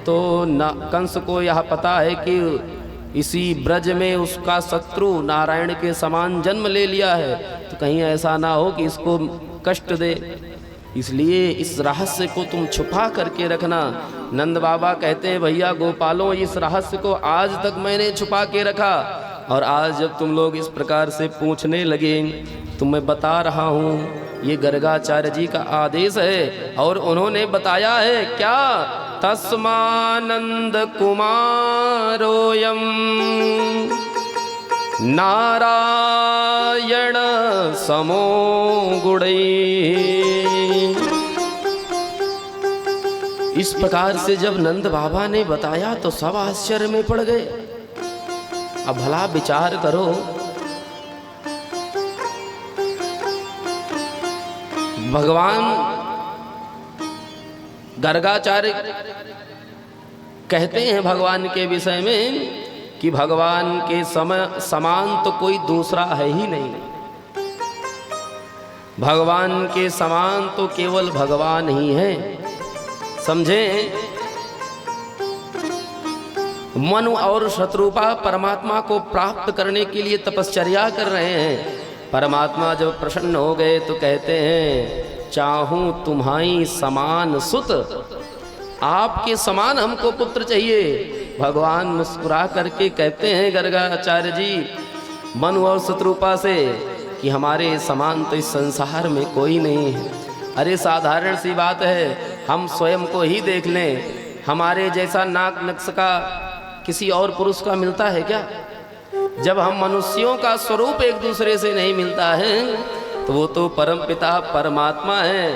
Speaker 3: तो कंस को यह पता है कि इसी ब्रज में उसका शत्रु नारायण के समान जन्म ले लिया है, तो कहीं ऐसा ना हो कि इसको कष्ट दे। इसलिए इस रहस्य को तुम छुपा करके रखना। नंद बाबा कहते हैं भैया गोपालों, इस रहस्य को आज तक मैंने छुपा के रखा, और आज जब तुम लोग इस प्रकार से पूछने लगे तो मैं बता रहा हूँ, ये गर्गाचार्य जी का आदेश है। और उन्होंने बताया है क्या? तस्मानंद कुमारोऽयं नारायण समो गुणैः। इस प्रकार से जब नंद बाबा ने बताया तो सब आश्चर्य में पड़ गए। अब भला विचार करो, भगवान गर्गाचार्य कहते हैं भगवान के विषय में कि भगवान के समान तो कोई दूसरा है ही नहीं। भगवान के समान तो केवल भगवान ही है। समझे? मनु और शत्रुपा परमात्मा को प्राप्त करने के लिए तपश्चर्या कर रहे हैं। परमात्मा जब प्रसन्न हो गए तो कहते हैं, चाहूं तुम्हारी समान सुत, आपके समान हमको पुत्र चाहिए। भगवान मुस्कुरा करके कहते हैं गर्गाचार्य जी मनु और शत्रुपा से कि हमारे समान तो इस संसार में कोई नहीं है। अरे साधारण सी बात है, हम स्वयं को ही देख लें, हमारे जैसा नाक नक्शा किसी और पुरुष का मिलता है क्या? जब हम मनुष्यों का स्वरूप एक दूसरे से नहीं मिलता है तो वो तो परमपिता परमात्मा है,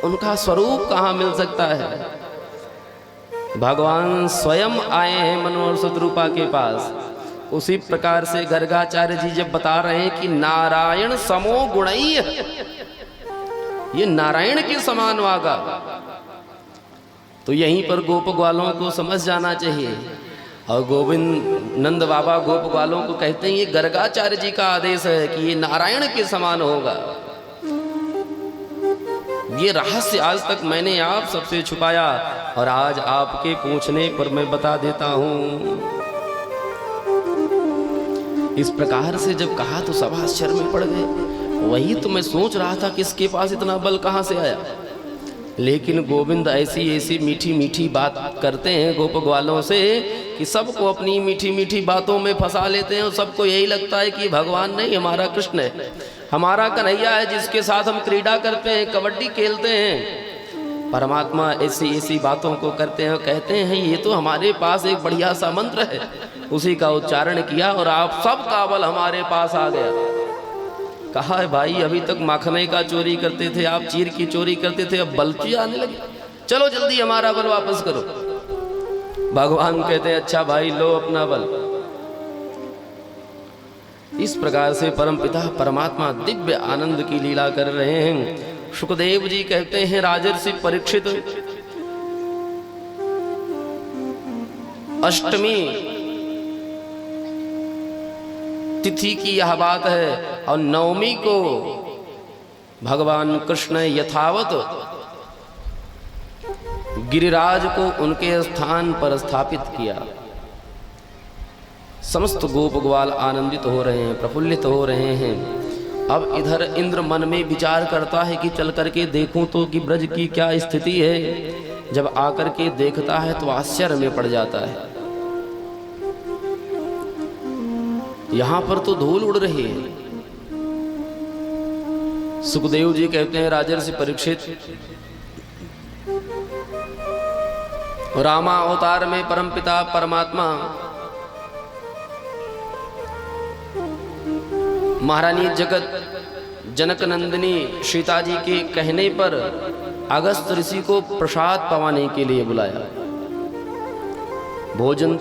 Speaker 3: उनका स्वरूप कहाँ मिल सकता है? भगवान स्वयं आए हैं मनोहर सतरूपा के पास। उसी प्रकार से गर्गाचार्य जी जब बता रहे हैं कि नारायण समो गुणई, ये नारायण के समान वागा, तो यहीं पर गोप ग्वालों को समझ जाना चाहिए। और गोविंद नंद बाबा गोप ग्वालों को कहते हैं ये गर्गाचार्य जी का आदेश है कि ये नारायण के समान होगा। ये रहस्य आज तक मैंने आप सबसे छुपाया और आज आपके पूछने पर मैं बता देता हूं। इस प्रकार से जब कहा तो सब आश्चर्य में पड़ गए। वही तो मैं सोच रहा था कि इसके पास इतना बल कहां से आया। लेकिन गोविंद ऐसी ऐसी मीठी मीठी बात करते हैं गोप ग्वालों से कि सबको अपनी मीठी मीठी बातों में फंसा लेते हैं और सबको यही लगता है कि भगवान नहीं, हमारा कृष्ण है, हमारा कन्हैया है, जिसके साथ हम क्रीड़ा करते हैं, कबड्डी खेलते हैं। परमात्मा ऐसी ऐसी बातों को करते हैं और कहते हैं ये तो हमारे पास एक बढ़िया सा मंत्र है, उसी का उच्चारण किया और आप सब का बल हमारे पास आ गया। कहा है भाई अभी तक माखने का चोरी करते थे आप, चीर की चोरी करते थे, अब बलची आने लगे, चलो जल्दी हमारा बल वापस करो। भगवान कहते हैं अच्छा भाई लो अपना बल। इस प्रकार से परमपिता परमात्मा दिव्य आनंद की लीला कर रहे हैं। सुखदेव जी कहते हैं राजर्षि परीक्षित, अष्टमी तिथि की यह बात है और नवमी को भगवान कृष्ण यथावत गिरिराज को उनके स्थान पर स्थापित किया। समस्त गोप ग्वाल आनंदित हो रहे हैं, प्रफुल्लित हो रहे हैं। अब इधर इंद्र मन में विचार करता है कि चल करके देखूं तो कि ब्रज की क्या स्थिति है। जब आकर के देखता है तो आश्चर्य में पड़ जाता है। यहां पर तो धूल उड़ रही है। सुखदेव जी कहते हैं राजर्षि परीक्षित, रामा अवतार में परमपिता परमात्मा महारानी जगत जनक नंदिनी सीता जी के कहने पर अगस्त ऋषि को प्रसाद पवाने के लिए बुलाया। भोजन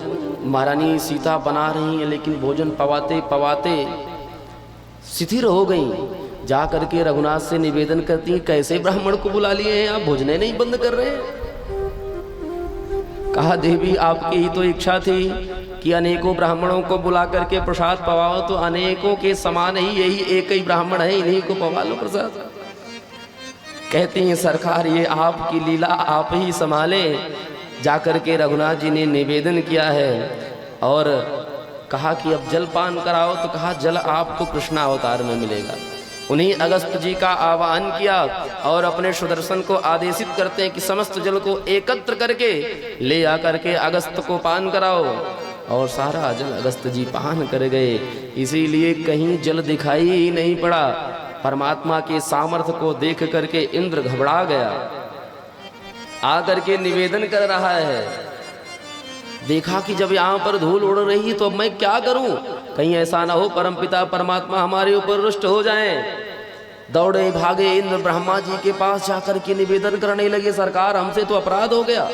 Speaker 3: महारानी सीता बना रही हैं, लेकिन भोजन पवाते पवाते शिथिर हो गई। जा करके रघुनाथ से निवेदन करती हैं कैसे ब्राह्मण को बुला लिए हैं आप, भोजने नहीं बंद कर रहे हैं। कहा देवी आपकी ही तो इच्छा थी कि अनेकों ब्राह्मणों को बुला करके प्रसाद पवाओ, तो अनेकों के समान ही यही एक ही ब्राह्मण है, इन्हीं को पवा लो प्रसाद। कहती हैं सरकार ये आपकी लीला आप ही संभाले। जाकर के रघुनाथ जी ने निवेदन किया है और कहा कि अब जल पान कराओ, तो कहा जल आपको कृष्णावतार में मिलेगा। उन्हीं अगस्त जी का आह्वान किया और अपने सुदर्शन को आदेशित करते हैं कि समस्त जल को एकत्र करके ले आकर के अगस्त को पान कराओ, और सारा जल अगस्त जी पान कर गए। इसीलिए कहीं जल दिखाई ही नहीं पड़ा। परमात्मा के सामर्थ्य को देख करके इंद्र घबरा गया, आकर के निवेदन कर रहा है। देखा कि जब यहाँ पर धूल उड़ रही है तो अब मैं क्या करूं, कहीं ऐसा ना हो परमपिता परमात्मा हमारे ऊपर रुष्ट हो जाएं। दौड़े भागे इंद्र ब्रह्मा जी के पास जाकर के निवेदन करने लगे सरकार हमसे तो अपराध हो गया।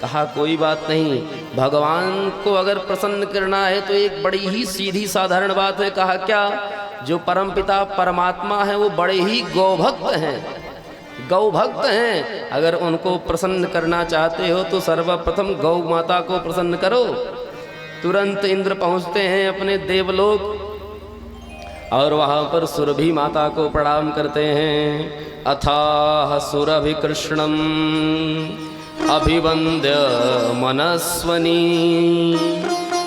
Speaker 3: कहा कोई बात नहीं, भगवान को अगर प्रसन्न करना है तो एक बड़ी ही सीधी साधारण बात है। कहा क्या, जो परमपिता परमात्मा है वो बड़े ही गौभक्त हैं, गौ भक्त हैं। अगर उनको प्रसन्न करना चाहते हो तो सर्वप्रथम गौ माता को प्रसन्न करो। तुरंत इंद्र पहुंचते हैं अपने देवलोक और वहां पर सुरभि माता को प्रणाम करते हैं। अथाह सुरभि कृष्णम अभिवंद्य मनस्वनी।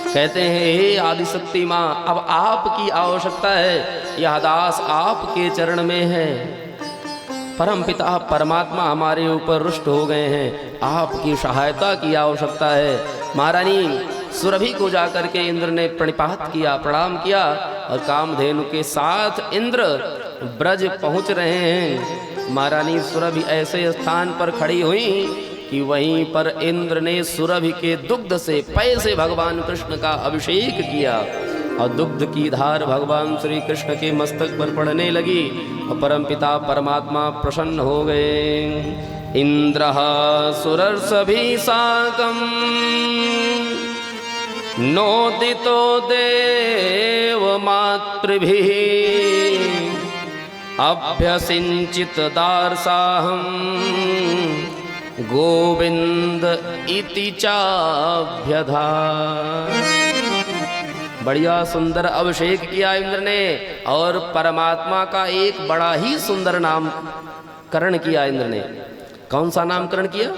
Speaker 3: कहते हैं हे आदिशक्ति माँ, अब आपकी आवश्यकता है, यह दास आपके चरण में है। परमपिता परमात्मा हमारे ऊपर रुष्ट हो गए हैं, आपकी सहायता की आवश्यकता है। महारानी सुरभि को जाकर के इंद्र ने प्रणिपात किया, प्रणाम किया और कामधेनु के साथ इंद्र ब्रज पहुंच रहे हैं। महारानी सुरभि ऐसे स्थान पर खड़ी हुई कि वहीं पर इंद्र ने सुरभि के दुग्ध से पय से भगवान कृष्ण का अभिषेक किया और दुग्ध की धार भगवान श्री कृष्ण के मस्तक पर पड़ने लगी और परमपिता परमात्मा प्रसन्न हो गए। इंद्रः सुरर्षभि साकं नोदितो देवमातृभिः अभ्यसिंचित दार्साहं गोविंद इति चाभ्यधा। बढ़िया सुंदर अभिषेक किया इंद्र ने और परमात्मा का एक बड़ा ही सुंदर नामकरण किया इंद्र ने। कौन सा नामकरण किया?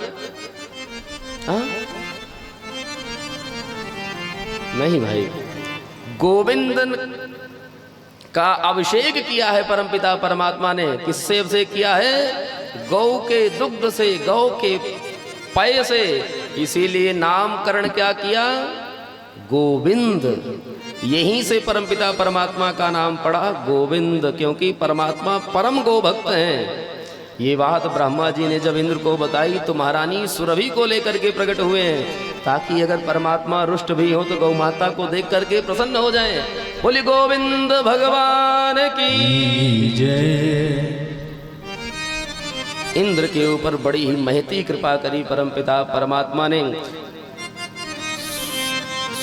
Speaker 3: नहीं भाई, गोविंद का अभिषेक किया है परमपिता परमात्मा ने। किससे अभिषेक किया है? गौ के दुग्ध से, गौ के पय से। इसीलिए नामकरण क्या किया? गोविंद। यहीं से परमपिता परमात्मा का नाम पड़ा गोविंद, क्योंकि परमात्मा परम गो भक्त हैं। ये बात ब्रह्मा जी ने जब इंद्र को बताई तो महारानी सुरभि को लेकर के प्रकट हुए हैं, ताकि अगर परमात्मा रुष्ट भी हो तो गौ माता को देख करके प्रसन्न हो जाएं। बोली गोविंद भगवान की जय। इंद्र के ऊपर बड़ी ही महती कृपा करी परमपिता परमात्मा ने।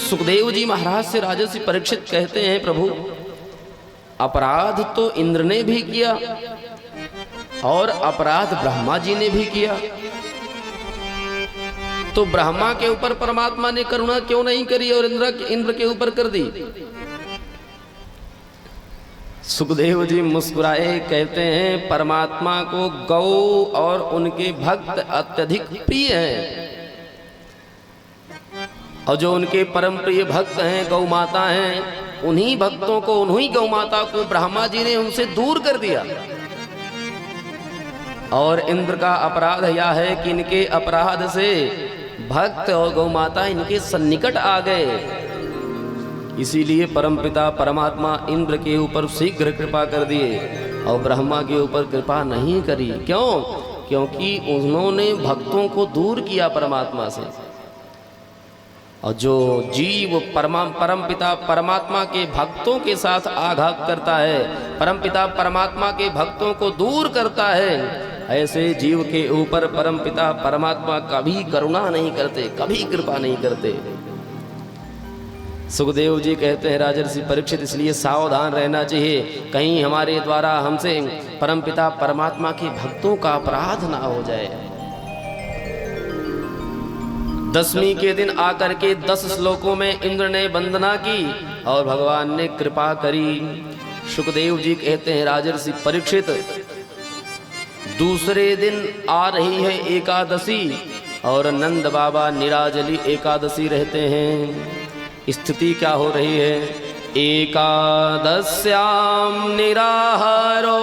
Speaker 3: सुखदेव जी महाराज से राजर्षि परीक्षित कहते हैं, प्रभु अपराध तो इंद्र ने भी किया और अपराध ब्रह्मा जी ने भी किया, तो ब्रह्मा के ऊपर परमात्मा ने करुणा क्यों नहीं करी और इंद्र के ऊपर कर दी? सुखदेव जी मुस्कुराए, कहते हैं परमात्मा को गौ और उनके भक्त अत्यधिक प्रिय हैं, और जो उनके परम प्रिय भक्त हैं गौ माता हैं, उन्हीं भक्तों को, उन्हीं गौ माता को ब्रह्मा जी ने उनसे दूर कर दिया। और इंद्र का अपराध यह है कि इनके अपराध से भक्त और गौ माता इनके सन्निकट आ गए। इसीलिए परमपिता परमात्मा इंद्र के ऊपर शीघ्र कृपा कर दिए और ब्रह्मा के ऊपर कृपा नहीं करी। क्यों? क्योंकि उन्होंने भक्तों को दूर किया परमात्मा से। और जो जीव परमपिता परमात्मा के भक्तों के साथ आघात करता है, परमपिता परमात्मा के भक्तों को दूर करता है, ऐसे जीव के ऊपर परमपिता परमात्मा कभी करुणा नहीं करते, कभी कृपा नहीं करते। सुखदेव जी कहते हैं, राजर्षि परीक्षित इसलिए सावधान रहना चाहिए, कहीं हमारे द्वारा हमसे परमपिता परमात्मा के भक्तों का अपराध ना हो जाए। दसवीं के दिन आकर के 10 श्लोकों में इंद्र ने वंदना की और भगवान ने कृपा करी। सुखदेव जी कहते हैं, राजर्षि परीक्षित दूसरे दिन आ रही है एकादशी और नंद बाबा निराजली एकादशी रहते हैं। स्थिति क्या हो रही है? एकादश्याम निराहारो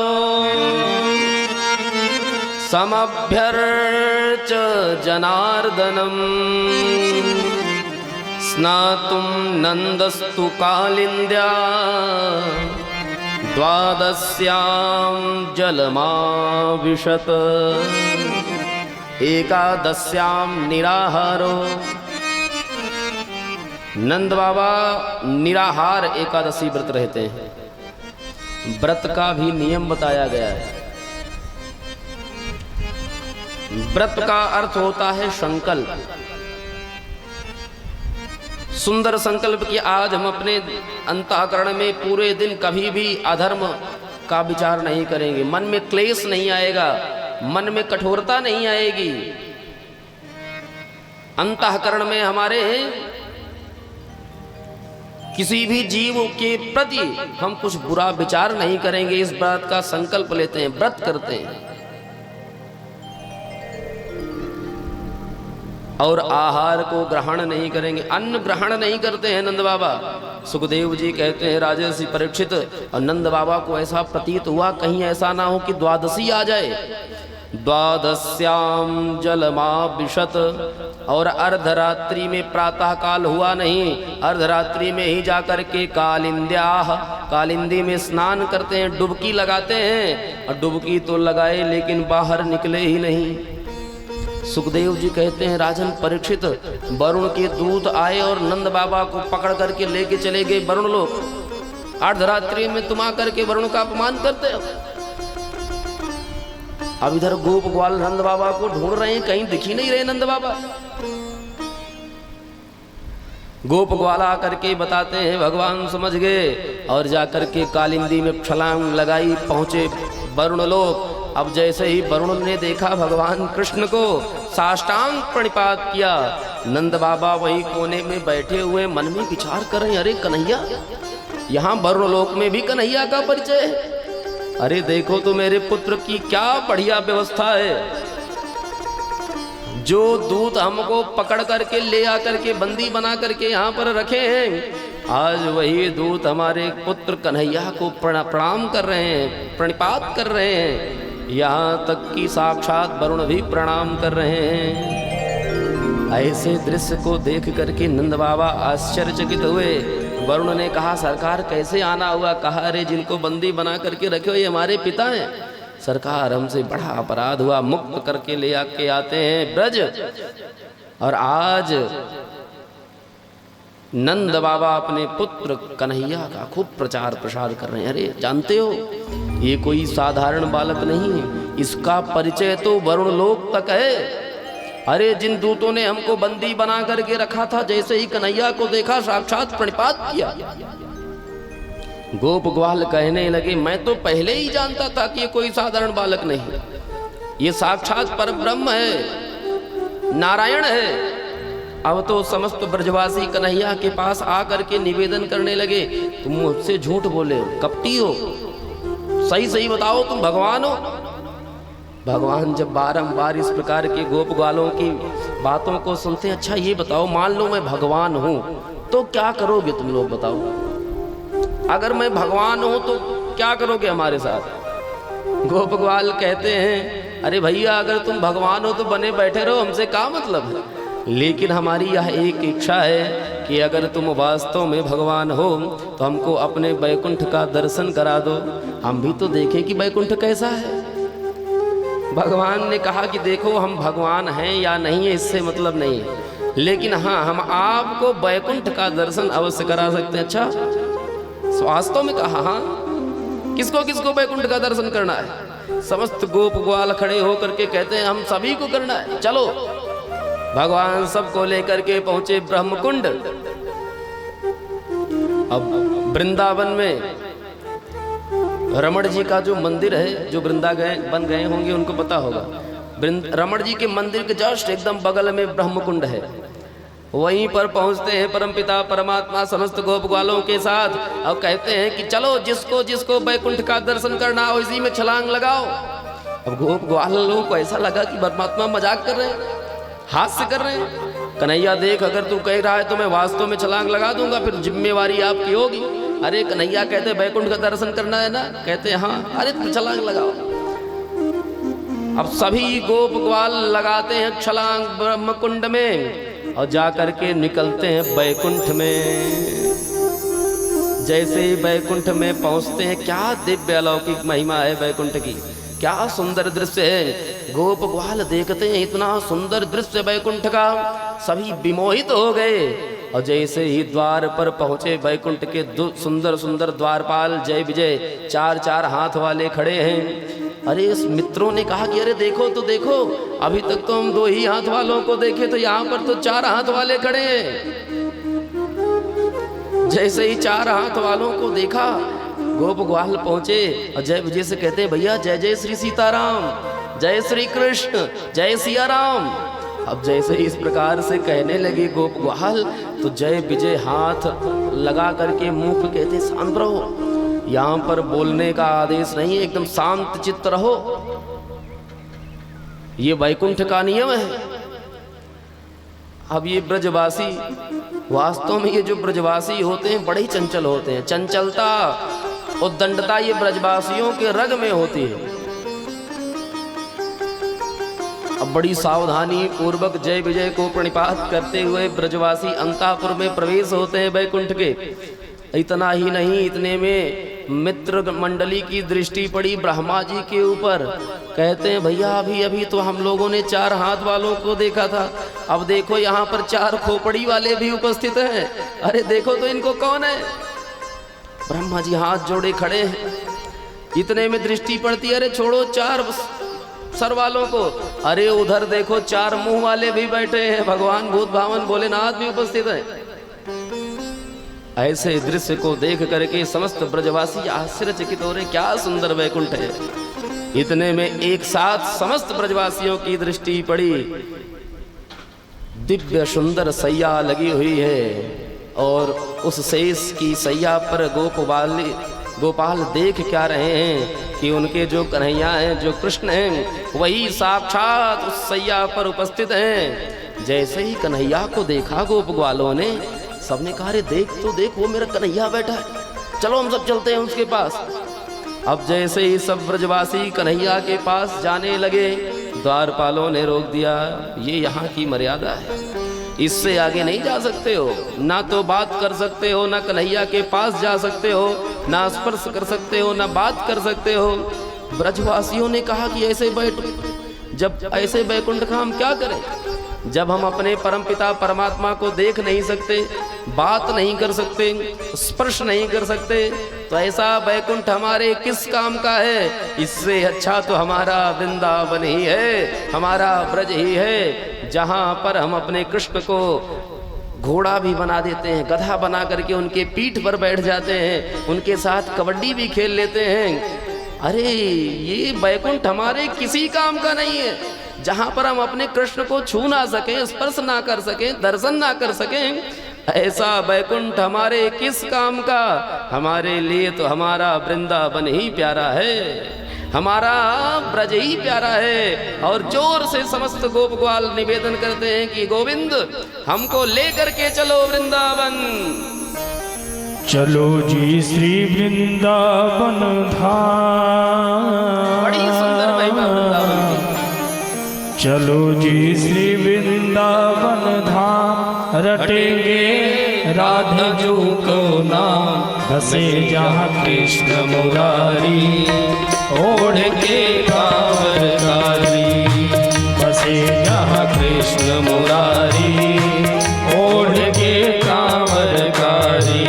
Speaker 3: समभ्यर्च जनार्दनम स्नातुम नंदस्तु कालिंद्या द्वादश्याम जलमाविशत। एकादश्याम निराहारो, नंद बाबा निराहार एकादशी व्रत रहते हैं। व्रत का भी नियम बताया गया है। व्रत का अर्थ होता है संकल्प, सुंदर संकल्प कि आज हम अपने अंतःकरण में पूरे दिन कभी भी अधर्म का विचार नहीं करेंगे, मन में क्लेश नहीं आएगा, मन में कठोरता नहीं आएगी, अंतःकरण में हमारे किसी भी जीव के प्रति हम कुछ बुरा विचार नहीं करेंगे। इस बात का संकल्प लेते हैं, व्रत करते हैं। और आहार को ग्रहण नहीं करेंगे, अन्न ग्रहण नहीं करते हैं नंद बाबा। सुखदेव जी कहते हैं, राजर्षि परीक्षित, और नंद बाबा को ऐसा प्रतीत हुआ कहीं ऐसा ना हो कि द्वादशी आ जाए, द्वादश्याम जलमाविशत, और अर्धरात्रि में प्रातः काल हुआ नहीं, अर्धरात्रि में ही जाकर के कालिंद्याह, कालिंदी में स्नान करते हैं, डुबकी लगाते हैं। और डुबकी तो लगाए लेकिन बाहर निकले ही नहीं। सुखदेव जी कहते हैं राजन परीक्षित, वरुण के दूत आए और नंद बाबा को पकड़ करके लेके चले गए वरुण लोग। अर्धरात्रि में तुम आकर के वरुण का अपमान करते हो। अब इधर गोप ग्वाल नंद बाबा को ढूंढ रहे हैं, कहीं दिख ही नहीं रहे नंद बाबा। गोप ग्वाल आकर के बताते हैं भगवान समझ गए, और जाकर के कालिंदी में छलांग लगाई, पहुंचे वरुण लोग। अब जैसे ही वरुण ने देखा भगवान कृष्ण को, साष्टांग प्रणिपात किया। नंद बाबा वही कोने में बैठे हुए मन में विचार कर रहे हैं, अरे कन्हैया, यहाँ वरुण लोक में भी कन्हैया का परिचय है। अरे देखो तो मेरे पुत्र की क्या बढ़िया व्यवस्था है। जो दूत हमको पकड़ करके ले आकर के बंदी बना करके यहाँ पर रखे हैं, आज वही दूत हमारे पुत्र कन्हैया को प्रणाम कर रहे हैं, प्रणिपात कर रहे हैं। यहाँ तक कि साक्षात वरुण भी प्रणाम कर रहे हैं। ऐसे दृश्य को देख करके नंद बाबा आश्चर्यचकित हुए। वरुण ने कहा सरकार कैसे आना हुआ? कहा अरे जिनको बंदी बना करके रखे हो ये हमारे पिता हैं। सरकार हमसे बड़ा अपराध हुआ, मुक्त करके ले आके आते हैं ब्रज। और आज नंद बाबा अपने पुत्र कन्हैया का खूब प्रचार प्रसार कर रहे हैं। अरे जानते हो ये कोई साधारण बालक नहीं, इसका परिचय तो वरुण लोक तक है। अरे जिन दूतों ने हमको बंदी बना करके रखा था, जैसे ही कन्हैया को देखा साक्षात प्रणिपात किया। गोप ग्वाल कहने लगे मैं तो पहले ही जानता था कि ये कोई साधारण बालक नहीं, ये साक्षात परब्रह्म है, नारायण है। अब तो समस्त ब्रजवासी कन्हैया के पास आकर के निवेदन करने लगे, तुम मुझसे झूठ बोले हो, कपटी हो, सही सही बताओ तुम भगवान हो। भगवान जब बारंबार इस प्रकार के गोप ग्वालों की बातों को सुनते हैं, अच्छा ये बताओ मान लो मैं भगवान हूं तो क्या करोगे तुम लोग बताओ? अगर मैं भगवान हूं तो क्या करोगे हमारे साथ? गोप ग्वाल कहते हैं अरे भैया अगर तुम भगवान हो तो बने बैठे रहो, हमसे क्या मतलब है, लेकिन हमारी यह एक इच्छा है कि अगर तुम वास्तव में भगवान हो तो हमको अपने बैकुंठ का दर्शन करा दो, हम भी तो देखें कि बैकुंठ कैसा है। भगवान ने कहा कि देखो हम भगवान हैं या नहीं है इससे मतलब नहीं है, लेकिन हाँ हम आपको बैकुंठ का दर्शन अवश्य करा सकते हैं। अच्छा वास्तव में कहा हाँ, किसको किसको बैकुंठ का दर्शन करना है? समस्त गोप ग्वाल खड़े होकर के कहते हैं हम सभी को करना है, चलो। भगवान सबको लेकर के पहुंचे ब्रह्मकुंड। अब वृंदावन में रमण जी का जो मंदिर है, जो बन गए होंगे उनको पता होगा, रमण जी के मंदिर के जस्ट एकदम बगल में ब्रह्मकुंड है। वहीं पर पहुंचते हैं परमपिता परमात्मा समस्त गोप ग्वालों के साथ और कहते हैं कि चलो जिसको जिसको बैकुंठ का दर्शन करना हो इसी में छलांग लगाओ। अब गोप ग्वाल लोगों को ऐसा लगा कि परमात्मा मजाक कर रहे हैं, हास्य कर रहे हैं। कन्हैया देख अगर तू कह रहा है तो मैं वास्तव में छलांग लगा दूंगा, फिर जिम्मेवारी आपकी होगी। अरे कन्हैया कहते बैकुंठ का दर्शन करना है ना? कहते हाँ। अरे तो छलांग लगाओ। अब सभी गोप ग्वाल लगाते हैं छलांग ब्रह्मकुंड में और जाकर के निकलते हैं बैकुंठ में। जैसे ही बैकुंठ में पहुंचते हैं, क्या दिव्य अलौकिक महिमा है बैकुंठ की, क्या सुंदर दृश्य है। गोप ग्वाल देखते हैं इतना सुंदर दृश्य बैकुंठ का, सभी विमोहित हो गए। और जैसे ही द्वार पर पहुंचे बैकुंठ के सुंदर सुंदर द्वारपाल जय विजय 4-4 हाथ वाले खड़े हैं। अरे इस मित्रों ने कहा कि अरे देखो तो देखो, अभी तक तो हम 2 ही हाथ वालों को देखे, तो यहाँ पर तो 4 हाथ वाले खड़े हैं। जैसे ही 4 हाथ वालों को देखा गोप ग्वाल पहुंचे और जय विजय से कहते हैं भैया जय जय श्री सीताराम, जय श्री कृष्ण, जय सिया राम। अब जैसे इस प्रकार से कहने लगे गोप ग्वाल तो जय विजय हाथ लगा करके मुंह पे कहते शांत रहो, यहाँ पर बोलने का आदेश नहीं है, एकदम शांत चित्त रहो, ये वैकुंठ का नियम है। अब ये ब्रजवासी वास्तव में ये जो ब्रजवासी होते हैं बड़े ही चंचल होते हैं, चंचलता उद्दंडता ये ब्रजवासियों के रग में होती है। अब बड़ी सावधानी पूर्वक जय विजय को प्रणिपात करते हुए ब्रजवासी अंतापुर में प्रवेश होते हैं वैकुंठ के। इतना ही नहीं, इतने में मित्र मंडली की दृष्टि पड़ी ब्रह्मा जी के ऊपर। कहते हैं भैया अभी अभी तो हम लोगों ने 4 हाथ वालों को देखा था, अब देखो यहाँ पर 4 खोपड़ी वाले भी उपस्थित हैं। अरे देखो तो इनको कौन है। ब्रह्मा जी हाथ जोड़े खड़े हैं। इतने में दृष्टि पड़ती है, अरे छोड़ो 4 सर वालों को, अरे उधर देखो 4 मुंह वाले भी बैठे हैं। भगवान भूत भावन भोलेनाथ भी उपस्थित हैं। ऐसे दृश्य को देख करके समस्त ब्रजवासी आश्चर्यचकित हो रहे, क्या सुंदर वैकुंठ है। इतने में एक साथ समस्त ब्रजवासियों की दृष्टि पड़ी। दिव्य सुंदर सैया लगी हुई है और उस शेष की सैया पर गोपाल देख क्या रहे हैं कि उनके जो कन्हैया हैं, जो कृष्ण हैं, वही साक्षात उस सैया पर उपस्थित हैं। जैसे ही कन्हैया को देखा गोप ग्वालों ने, सबने कहा अरे देख तो देख, वो मेरा कन्हैया बैठा है, चलो हम सब चलते हैं उसके पास। अब जैसे ही सब ब्रजवासी कन्हैया के पास जाने लगे, द्वारपालों ने रोक दिया, ये यहाँ की मर्यादा है, इससे आगे नहीं जा सकते हो। ना तो बात कर सकते हो, ना कन्हैया के पास जा सकते हो, ना स्पर्श कर सकते हो, ना बात कर सकते हो। ब्रजवासियों ने कहा कि ऐसे जब ऐसे वैकुंठ का हम क्या करें, जब हम अपने परमपिता परमात्मा को देख नहीं सकते, बात नहीं कर सकते, स्पर्श नहीं कर सकते, तो ऐसा वैकुंठ हमारे किस काम का है। इससे अच्छा तो हमारा वृंदावन ही है, हमारा ब्रज ही है, जहाँ पर हम अपने कृष्ण को घोड़ा भी बना देते हैं, गधा बना करके उनके पीठ पर बैठ जाते हैं, उनके साथ कबड्डी भी खेल लेते हैं। अरे ये वैकुंठ हमारे किसी काम का नहीं है, जहाँ पर हम अपने कृष्ण को छू ना सकें, स्पर्श ना कर सकें, दर्शन ना कर सकें। ऐसा वैकुंठ हमारे किस काम का। हमारे लिए तो हमारा वृंदावन ही प्यारा है, हमारा ब्रज ही प्यारा है। और जोर से समस्त गोप ग्वाल निवेदन करते हैं कि गोविंद हमको लेकर के चलो वृंदावन।
Speaker 1: चलो जी श्री वृंदावन धाम,
Speaker 3: बड़ी सुंदर महिमा वृंदावन की।
Speaker 1: चलो जी श्री वृंदावन धाम, रटेंगे राधा जो को नाम, बसे जहाँ कृष्ण मुरारी, ओढ़ के कांवरकारी, बसे जहाँ कृष्ण मुरारी, ओढ़ के कांवरकारी,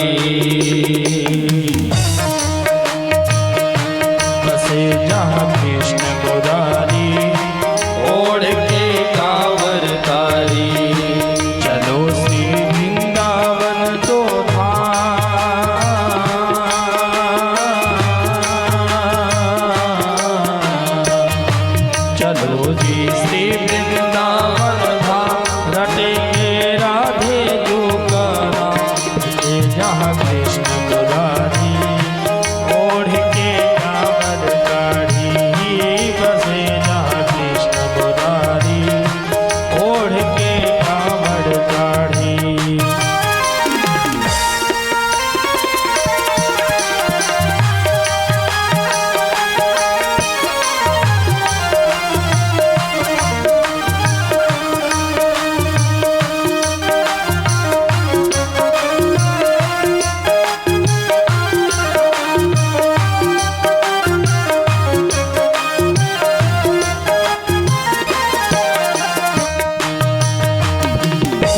Speaker 1: बसे जहाँ कृष्ण मुरारी, ओढ़ के कांवरकारी। चलो श्री वृंदावन तो चलो जी श्री वृंदावन धाम, रटेंगे राधे जो का नाम, जहाँ कृष्ण मुरारी, ओढ़ के कांवरकारी, बसे जहाँ कृष्ण मुरारी, ओढ़ के कांवरकारी।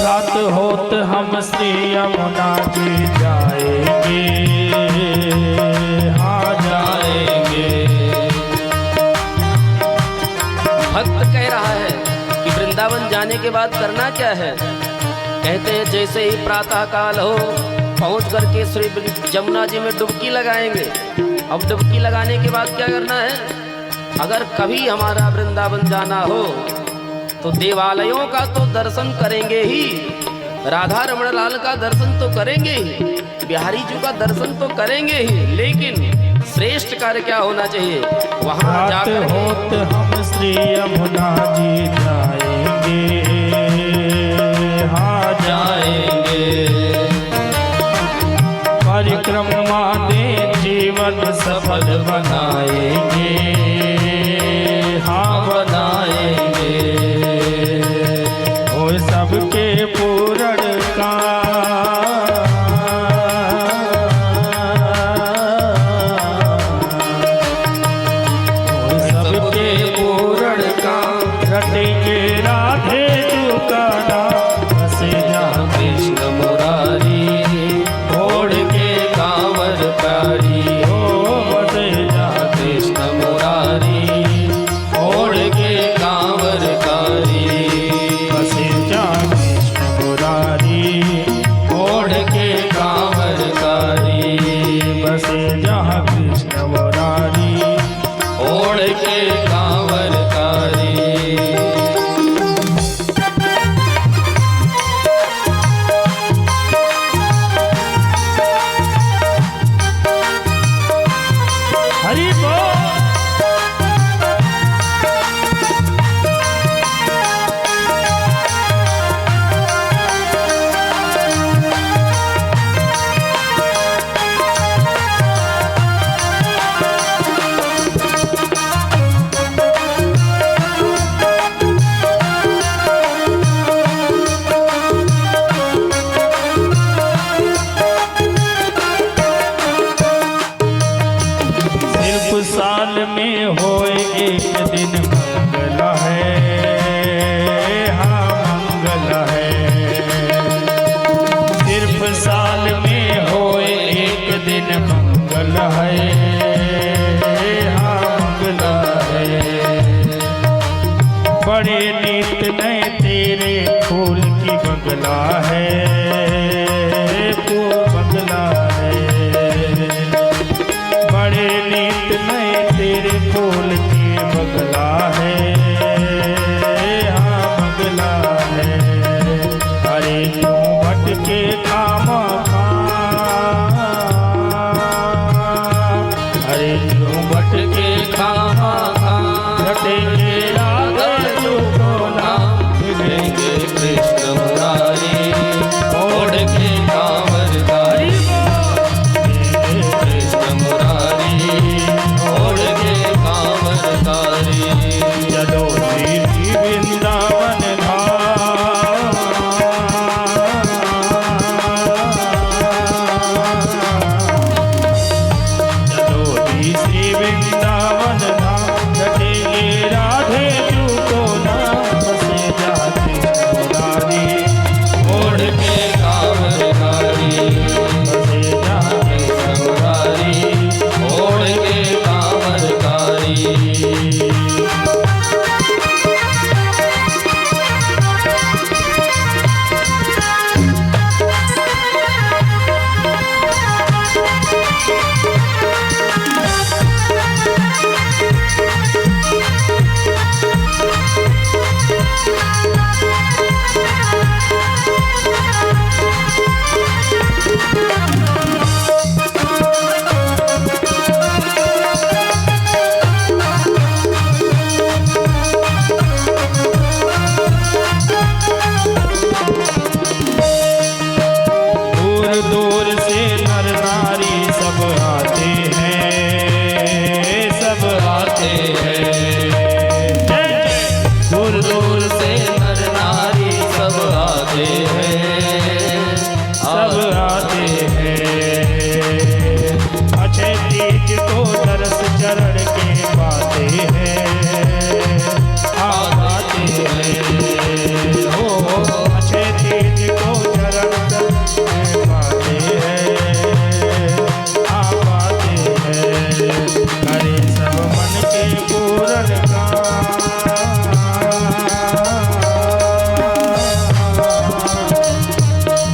Speaker 1: रात होत हम श्री यमुना जी जाएंगे, हाँ जाएंगे।
Speaker 3: भक्त कह रहा है कि वृंदावन जाने के बाद करना क्या है। कहते हैं जैसे ही प्रातः काल हो, पहुंच करके श्री यमुना जी में डुबकी लगाएंगे। अब डुबकी लगाने के बाद क्या करना है, अगर कभी हमारा वृंदावन जाना हो तो देवालयों का तो दर्शन करेंगे ही, राधा रमण लाल का दर्शन तो करेंगे ही, बिहारी जी का दर्शन तो करेंगे ही, लेकिन श्रेष्ठ कार्य क्या होना चाहिए, वहां जाकर
Speaker 1: होत हम श्री यमुना जी जाएंगे, हाँ जाएंगे। परिक्रमा दे जीवन सफल बनाएंगे, हाँ बनाएंगे। सबके पूरण का सबके पूरण का रटेंगे राधे जी का नाम बसे जहाँ
Speaker 3: कृष्ण मुरारी ओढ़ के कांवर प्यारी
Speaker 1: हो बसे जहाँ
Speaker 3: कृष्ण मुरारी ओढ़ के कांवर कारी
Speaker 1: बसे जहाँ कृष्ण मुरारी
Speaker 3: ओढ़ के कांवर कारी
Speaker 1: बसे जहाँ कृष्ण मुरारी
Speaker 3: ओढ़ के कांवर कारी
Speaker 1: हरि बोल। सिर्फ साल में होए एक दिन मंगल है, हाँ मंगल है। सिर्फ साल में होए एक दिन मंगल है, हाँ मंगल है। बड़े नीत नए तेरे फूल की बगला है, फूल बगला है। बड़े नीत नए तेरे फूल की बगला है, हाँ बगला है। अरे क्यों भटके खामा अरे क्यों भटके
Speaker 3: खामा खा
Speaker 1: रटेंगे राधा जो को नाम
Speaker 3: मिलेंगे कृष्ण मुरारी ओढ़ के कांवर कारी कृष्ण मुरारी ओढ़ के कांवर कारी
Speaker 1: चलो श्री वृंदावन चलो श्री वृंदावन धाम रटेंगे राधे जू को नाम बसे जहाँ कृष्ण मुरारी
Speaker 3: ओढ़ के कांवर कारी
Speaker 1: बसे जहाँ
Speaker 3: कृष्ण मुरारी ओढ़ के कांवर कारी
Speaker 1: दूर दूर से नर नारी सब आते हैं, सब आते हैं। दूर दूर से
Speaker 3: से नर नारी सब आते हैं
Speaker 1: सब आते हैं। अक्षय तीज को दरस चरण के पाते हैं, आते हैं। हो अक्षय तीज को चरण के पाते हैं, आते हैं। करे सब मन के पूरन का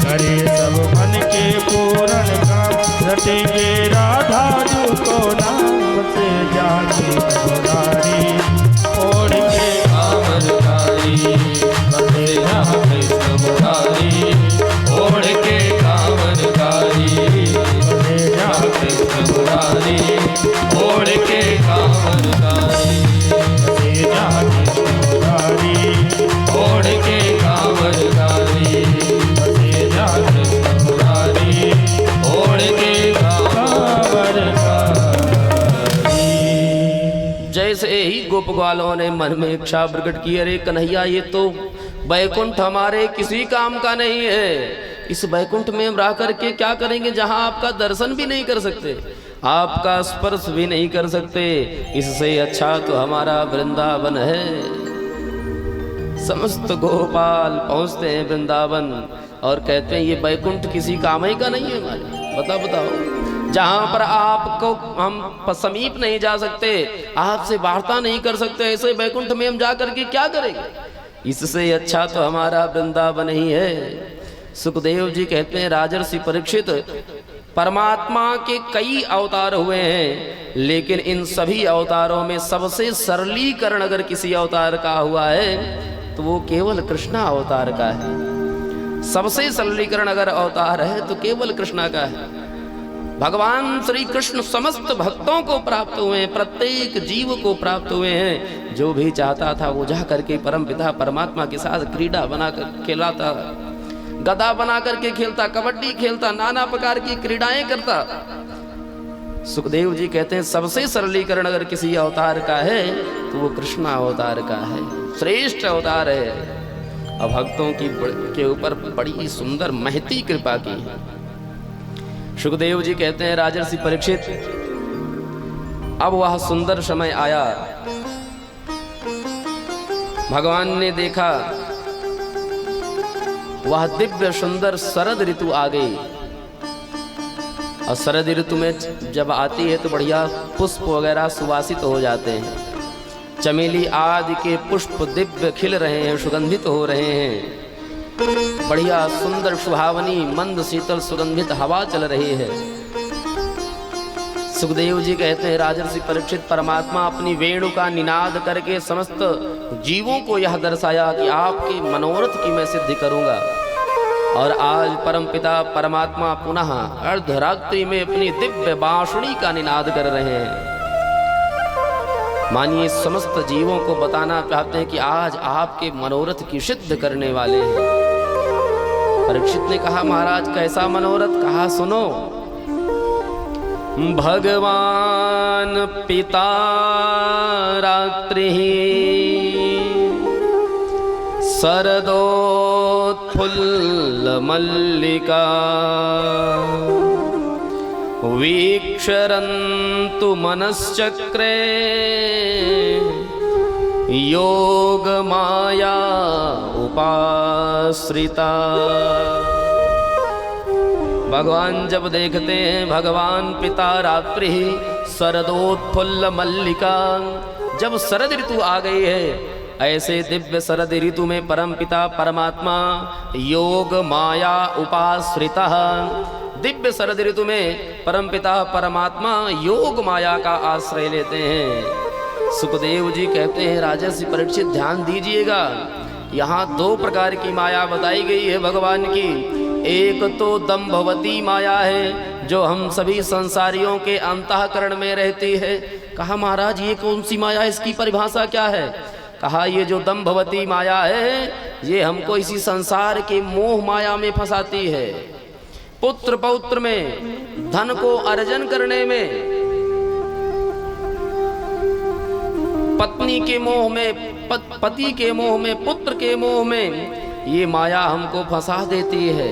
Speaker 1: करे सब मन के पूरन का रटेंगे राधा जू को नाम से जाके मुरारी ओढ़ के
Speaker 3: कांवर कारी
Speaker 1: बसे जहाँ
Speaker 3: कृष्ण मुरारी ओढ़ के कांवर कारी
Speaker 1: बसे जहाँ
Speaker 3: कृष्ण मुरारी ओढ़ के कांवर कारी
Speaker 1: बसे जहाँ कृष्ण मुरारी
Speaker 3: ओढ़ के कांवर कारी
Speaker 1: बसे जहाँ
Speaker 3: कृष्ण मुरारी ओढ़ के कांवर
Speaker 1: कारी।
Speaker 3: जैसे ही गोप ग्वालों ने मन में इच्छा प्रकट की, अरे कन्हैया ये तो वैकुंठ हमारे किसी काम का नहीं है। इस वैकुंठ में हम रह करके क्या करेंगे, जहां आपका दर्शन भी नहीं कर सकते, आपका स्पर्श भी नहीं कर सकते। इससे अच्छा तो हमारा वृंदावन है। समस्त गोपाल पहुंचते हैं वृंदावन और कहते हैं ये वैकुंठ किसी काम ही का नहीं है हमारे। बताओ, जहां पर आपको हम समीप नहीं जा सकते, आपसे वार्ता नहीं कर सकते, ऐसे वैकुंठ में हम जा करके क्या करेंगे। इससे अच्छा तो हमारा वृंदावन ही है। सुखदेव जी कहते हैं राजर्षि परीक्षित, परमात्मा के कई अवतार हुए हैं, लेकिन इन सभी अवतारों में सबसे सरलीकरण अगर किसी अवतार का हुआ है तो वो केवल कृष्णा अवतार का है। सबसे सरलीकरण अगर अवतार है तो केवल कृष्णा का है। भगवान श्री कृष्ण समस्त भक्तों को प्राप्त हुए हैं, प्रत्येक जीव को प्राप्त हुए हैं। जो भी चाहता था वो जा करके परमपिता परमात्मा के साथ क्रीड़ा बनाकर खेलाता, गदा बना करके खेलता, कबड्डी खेलता, नाना प्रकार की क्रीड़ाएं करता। सुखदेव जी कहते हैं सबसे सरलीकरण अगर किसी अवतार का है तो वो कृष्णा अवतार का है, श्रेष्ठ अवतार है। और भक्तों की के ऊपर बड़ी सुंदर महती कृपा की है। सुखदेव जी कहते हैं राजर्षि परीक्षित, अब वह सुंदर समय आया, भगवान ने देखा वह दिव्य सुंदर शरद ऋतु आ गई। और शरद ऋतु में जब आती है तो बढ़िया पुष्प वगैरह सुवासित हो जाते हैं। चमेली आदि के पुष्प दिव्य खिल रहे हैं, सुगंधित हो रहे हैं। बढ़िया सुंदर सुहावनी मंद शीतल सुगंधित हवा चल रही है। सुखदेव जी कहते हैं राजर्षि परीक्षित, परमात्मा अपनी वेणु का निनाद करके समस्त जीवों को यह दर्शाया कि आपके मनोरथ की मैं सिद्धि करूंगा। और आज परमपिता परमात्मा पुनः अर्धरात्रि में अपनी दिव्य बांसुरी का निनाद कर रहे हैं। मानिए समस्त जीवों को बताना चाहते हैं कि आज आपके मनोरथ की सिद्ध करने वाले हैं। परीक्षित ने कहा महाराज कैसा मनोरथ, कहा सुनो। भगवान पिता रात्रि शरदोत्फुल्ल मल्लिका वीक्षरन्तु मनश्चक्रे योग माया उपाश्रिता। भगवान जब देखते हैं भगवान पिता रात्रि शरदोत्फुल्ल मल्लिका, जब शरद ऋतु आ गई है, ऐसे दिव्य शरद ऋतु में परम पिता परमात्मा योग माया उपाश्रिता, दिव्य शरद ऋतु में परमपिता परमात्मा योग माया का आश्रय लेते हैं। सुखदेव जी कहते हैं राजर्षि परीक्षित ध्यान दीजिएगा, यहाँ दो प्रकार की माया बताई गई है भगवान की। एक तो दंभवती माया है जो हम सभी संसारियों के अंतःकरण में रहती है। कहा महाराज ये कौन सी माया, इसकी परिभाषा क्या है। कहा ये जो दंभवती माया है ये हमको इसी संसार के मोह माया में फंसाती है। पुत्र पौत्र में, धन को अर्जन करने में, पत्नी के मोह में, पति के मोह में, पुत्र के मोह में ये माया हमको फंसा देती है।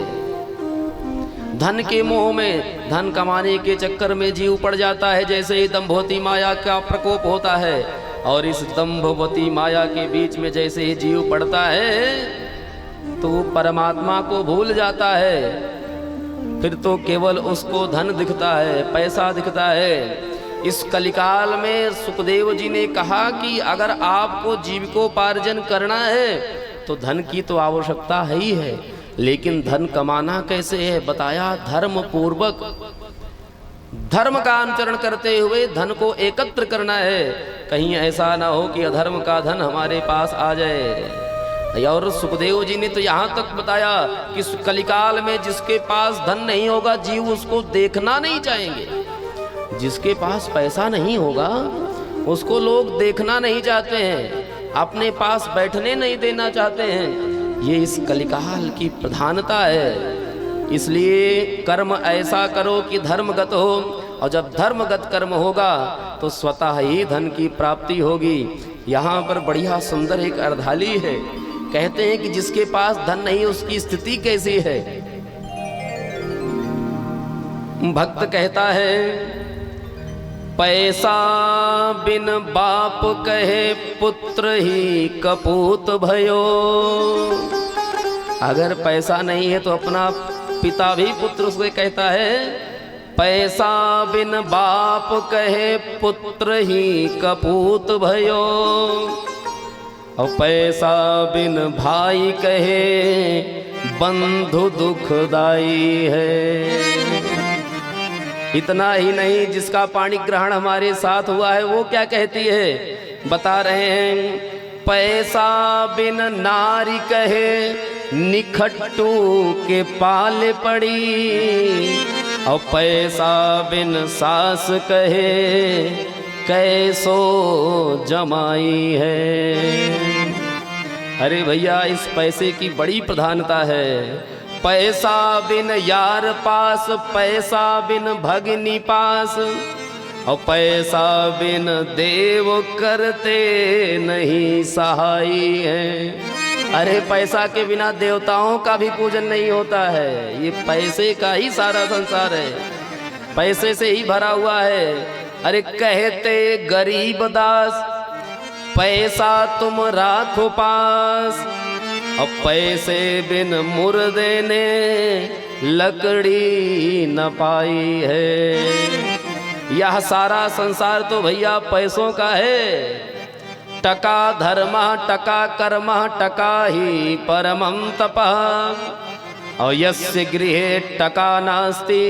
Speaker 3: धन के मोह में, धन कमाने के चक्कर में जीव पड़ जाता है, जैसे ही दंभवती माया का प्रकोप होता है। और इस दंभवती माया के बीच में जैसे ही जीव पड़ता है तो वो परमात्मा को भूल जाता है। फिर तो केवल उसको धन दिखता है, पैसा दिखता है। इस कलिकाल में सुखदेव जी ने कहा कि अगर आपको जीविकोपार्जन करना है तो धन की तो आवश्यकता है ही है, लेकिन धन कमाना कैसे है बताया। धर्म पूर्वक, धर्म का अनुचरण करते हुए धन को एकत्र करना है। कहीं ऐसा ना हो कि अधर्म का धन हमारे पास आ जाए। और सुखदेव जी ने तो यहाँ तक बताया कि कलिकाल में जिसके पास धन नहीं होगा जीव उसको देखना नहीं चाहेंगे। जिसके पास पैसा नहीं होगा उसको लोग देखना नहीं चाहते हैं, अपने पास बैठने नहीं देना चाहते हैं। ये इस कलिकाल की प्रधानता है। इसलिए कर्म ऐसा करो कि धर्मगत हो, और जब धर्मगत कर्म होगा तो स्वतः ही धन की प्राप्ति होगी। यहाँ पर बढ़िया सुंदर एक अर्धाली है, कहते हैं कि जिसके पास धन नहीं उसकी स्थिति कैसी है। भक्त कहता है पैसा बिन बाप कहे पुत्र ही कपूत भयो। अगर पैसा नहीं है तो अपना पिता भी पुत्र से कहता है पैसा बिन बाप कहे पुत्र ही कपूत भयो। और पैसा बिन भाई कहे बंधु दुखदाई है। इतना ही नहीं, जिसका पाणी ग्रहण हमारे साथ हुआ है वो क्या कहती है, बता रहे हैं पैसा बिन नारी कहे निखट्टू के पाले पड़ी। और पैसा बिन सास कहे कैसो जमाई है। अरे भैया इस पैसे की बड़ी प्रधानता है। पैसा बिन यार पास, पैसा बिन भगनी पास, और पैसा बिन देव करते नहीं सहाई है। अरे पैसा के बिना देवताओं का भी पूजन नहीं होता है। ये पैसे का ही सारा संसार है, पैसे से ही भरा हुआ है। अरे कहते गरीब दास पैसा तुम राखो पास, अब पैसे बिन मुर्दे ने लकड़ी न पाई है। यह सारा संसार तो भैया पैसों का है। टका धर्म टका कर्म टका ही परमं तपः। और यस्य गृहे टका नास्ति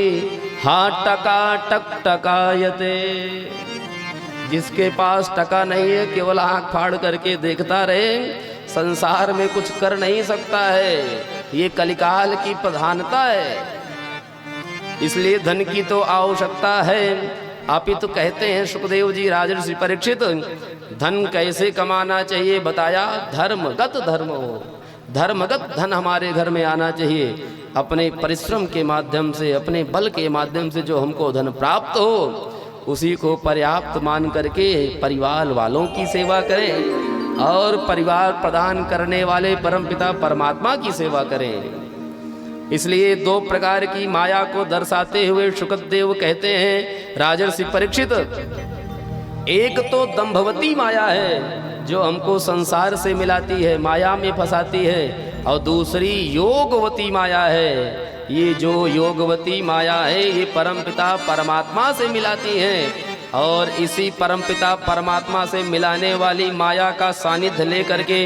Speaker 3: हा टका टक टकायते। जिसके पास टका नहीं है केवल आंख फाड़ करके देखता रहे, संसार में कुछ कर नहीं सकता है। ये कलिकाल की प्रधानता है, इसलिए धन की तो आवश्यकता है। आप ही तो कहते हैं सुखदेव जी राजर्षि परीक्षित, धन कैसे कमाना चाहिए बताया, धर्मगत धर्म हो। धर्मगत धन हमारे घर में आना चाहिए। अपने परिश्रम के माध्यम से, अपने बल के माध्यम से जो हमको धन प्राप्त हो उसी को पर्याप्त मान करके परिवार वालों की सेवा करें और परिवार प्रदान करने वाले परमपिता परमात्मा की सेवा करें। इसलिए दो प्रकार की माया को दर्शाते हुए शुकदेव कहते हैं राजर्षि परीक्षित, एक तो दंभवती माया है जो हमको संसार से मिलाती है, माया में फंसाती है, और दूसरी योगवती माया है। ये जो योगवती माया है ये परमपिता परमात्मा से मिलाती है, और इसी परमपिता परमात्मा से मिलाने वाली माया का सानिध्य लेकर के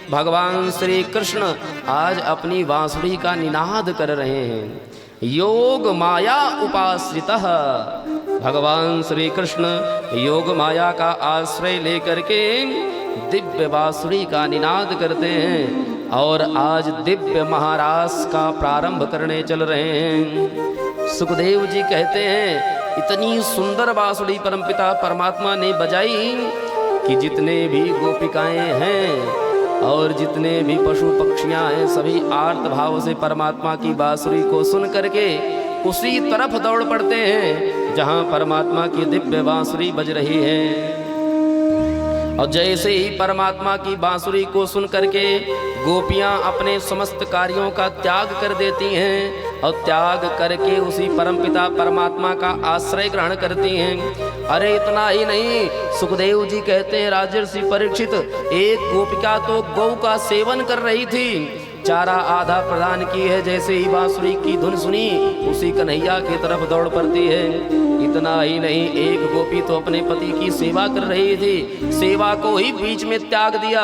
Speaker 3: भगवान श्री कृष्ण आज अपनी बांसुरी का निनाद कर रहे हैं। योग माया उपाश्रितः भगवान श्री कृष्ण योग माया का आश्रय लेकर के दिव्य बांसुरी का निनाद करते हैं, और आज दिव्य महारास का प्रारंभ करने चल रहे हैं। सुखदेव जी कहते हैं इतनी सुंदर बांसुरी परमपिता परमात्मा ने बजाई कि जितने भी गोपिकाएं हैं और जितने भी पशु पक्षियां हैं सभी आर्त भाव से परमात्मा की बांसुरी को सुन करके उसी तरफ दौड़ पड़ते हैं जहां परमात्मा की दिव्य बांसुरी बज रही है। और जैसे ही परमात्मा की बांसुरी को सुन करके गोपियां अपने समस्त कार्यों का त्याग कर देती हैं और त्याग करके उसी परमपिता परमात्मा का आश्रय ग्रहण करती हैं। अरे इतना ही नहीं, सुखदेव जी कहते हैं राजर्षि परीक्षित, एक गोपिका तो गौ का सेवन कर रही थी, चारा आधा प्रदान की है, जैसे ही बांसुरी की धुन सुनी उसी कन्हैया की तरफ दौड़ पड़ती है। इतना ही नहीं, एक गोपी तो अपने पति की सेवा कर रही थी, सेवा को ही बीच में त्याग दिया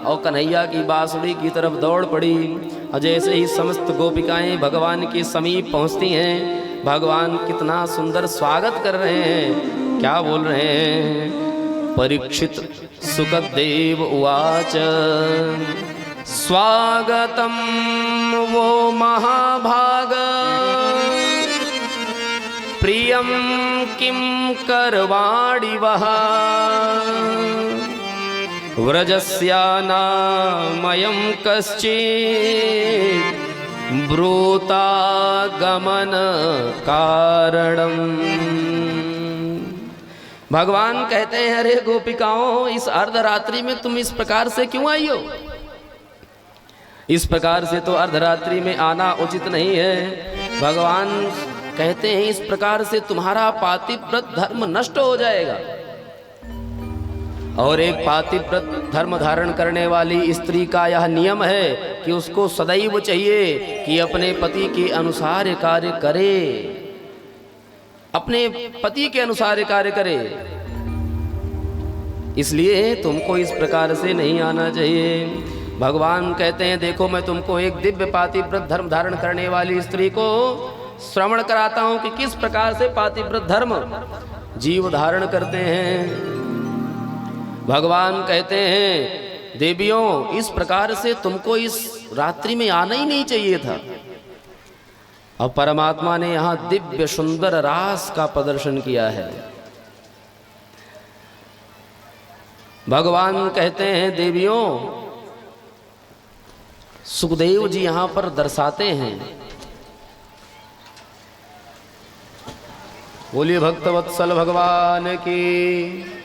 Speaker 3: और कन्हैया की बांसुरी की तरफ दौड़ पड़ी। और जैसे ही समस्त गोपिकाएं भगवान के समीप पहुंचती हैं, भगवान कितना सुंदर स्वागत कर रहे हैं, क्या बोल रहे हैं। परीक्षित सुखदेव उवाच स्वागतम वो महाभाग प्रियम किम करवाणि वह व्रजस्यानामयं कश्चित् ब्रूता गमन कारणम। भगवान कहते हैं अरे गोपिकाओं, इस अर्धरात्रि में तुम इस प्रकार से क्यों आई हो? इस प्रकार से तो अर्धरात्रि में आना उचित नहीं है। भगवान कहते हैं इस प्रकार से तुम्हारा पातिव्रत धर्म नष्ट हो जाएगा। और एक पातिव्रत धर्म धारण करने वाली स्त्री का यह नियम है कि उसको सदैव चाहिए कि अपने पति के अनुसार कार्य करे, अपने पति के अनुसार कार्य करे। इसलिए तुमको इस प्रकार से नहीं आना चाहिए। भगवान कहते हैं देखो मैं तुमको एक दिव्य पातिव्रत धर्म धारण करने वाली स्त्री को श्रवण कराता हूं कि किस प्रकार से पातिव्रत धर्म जीव धारण करते हैं। भगवान कहते हैं देवियों इस प्रकार से तुमको इस रात्रि में आना ही नहीं चाहिए था। अब परमात्मा ने यहां दिव्य सुंदर रास का प्रदर्शन किया है। भगवान कहते हैं देवियों, सुखदेव जी यहां पर दर्शाते हैं। बोलिए भक्तवत्सल भगवान की।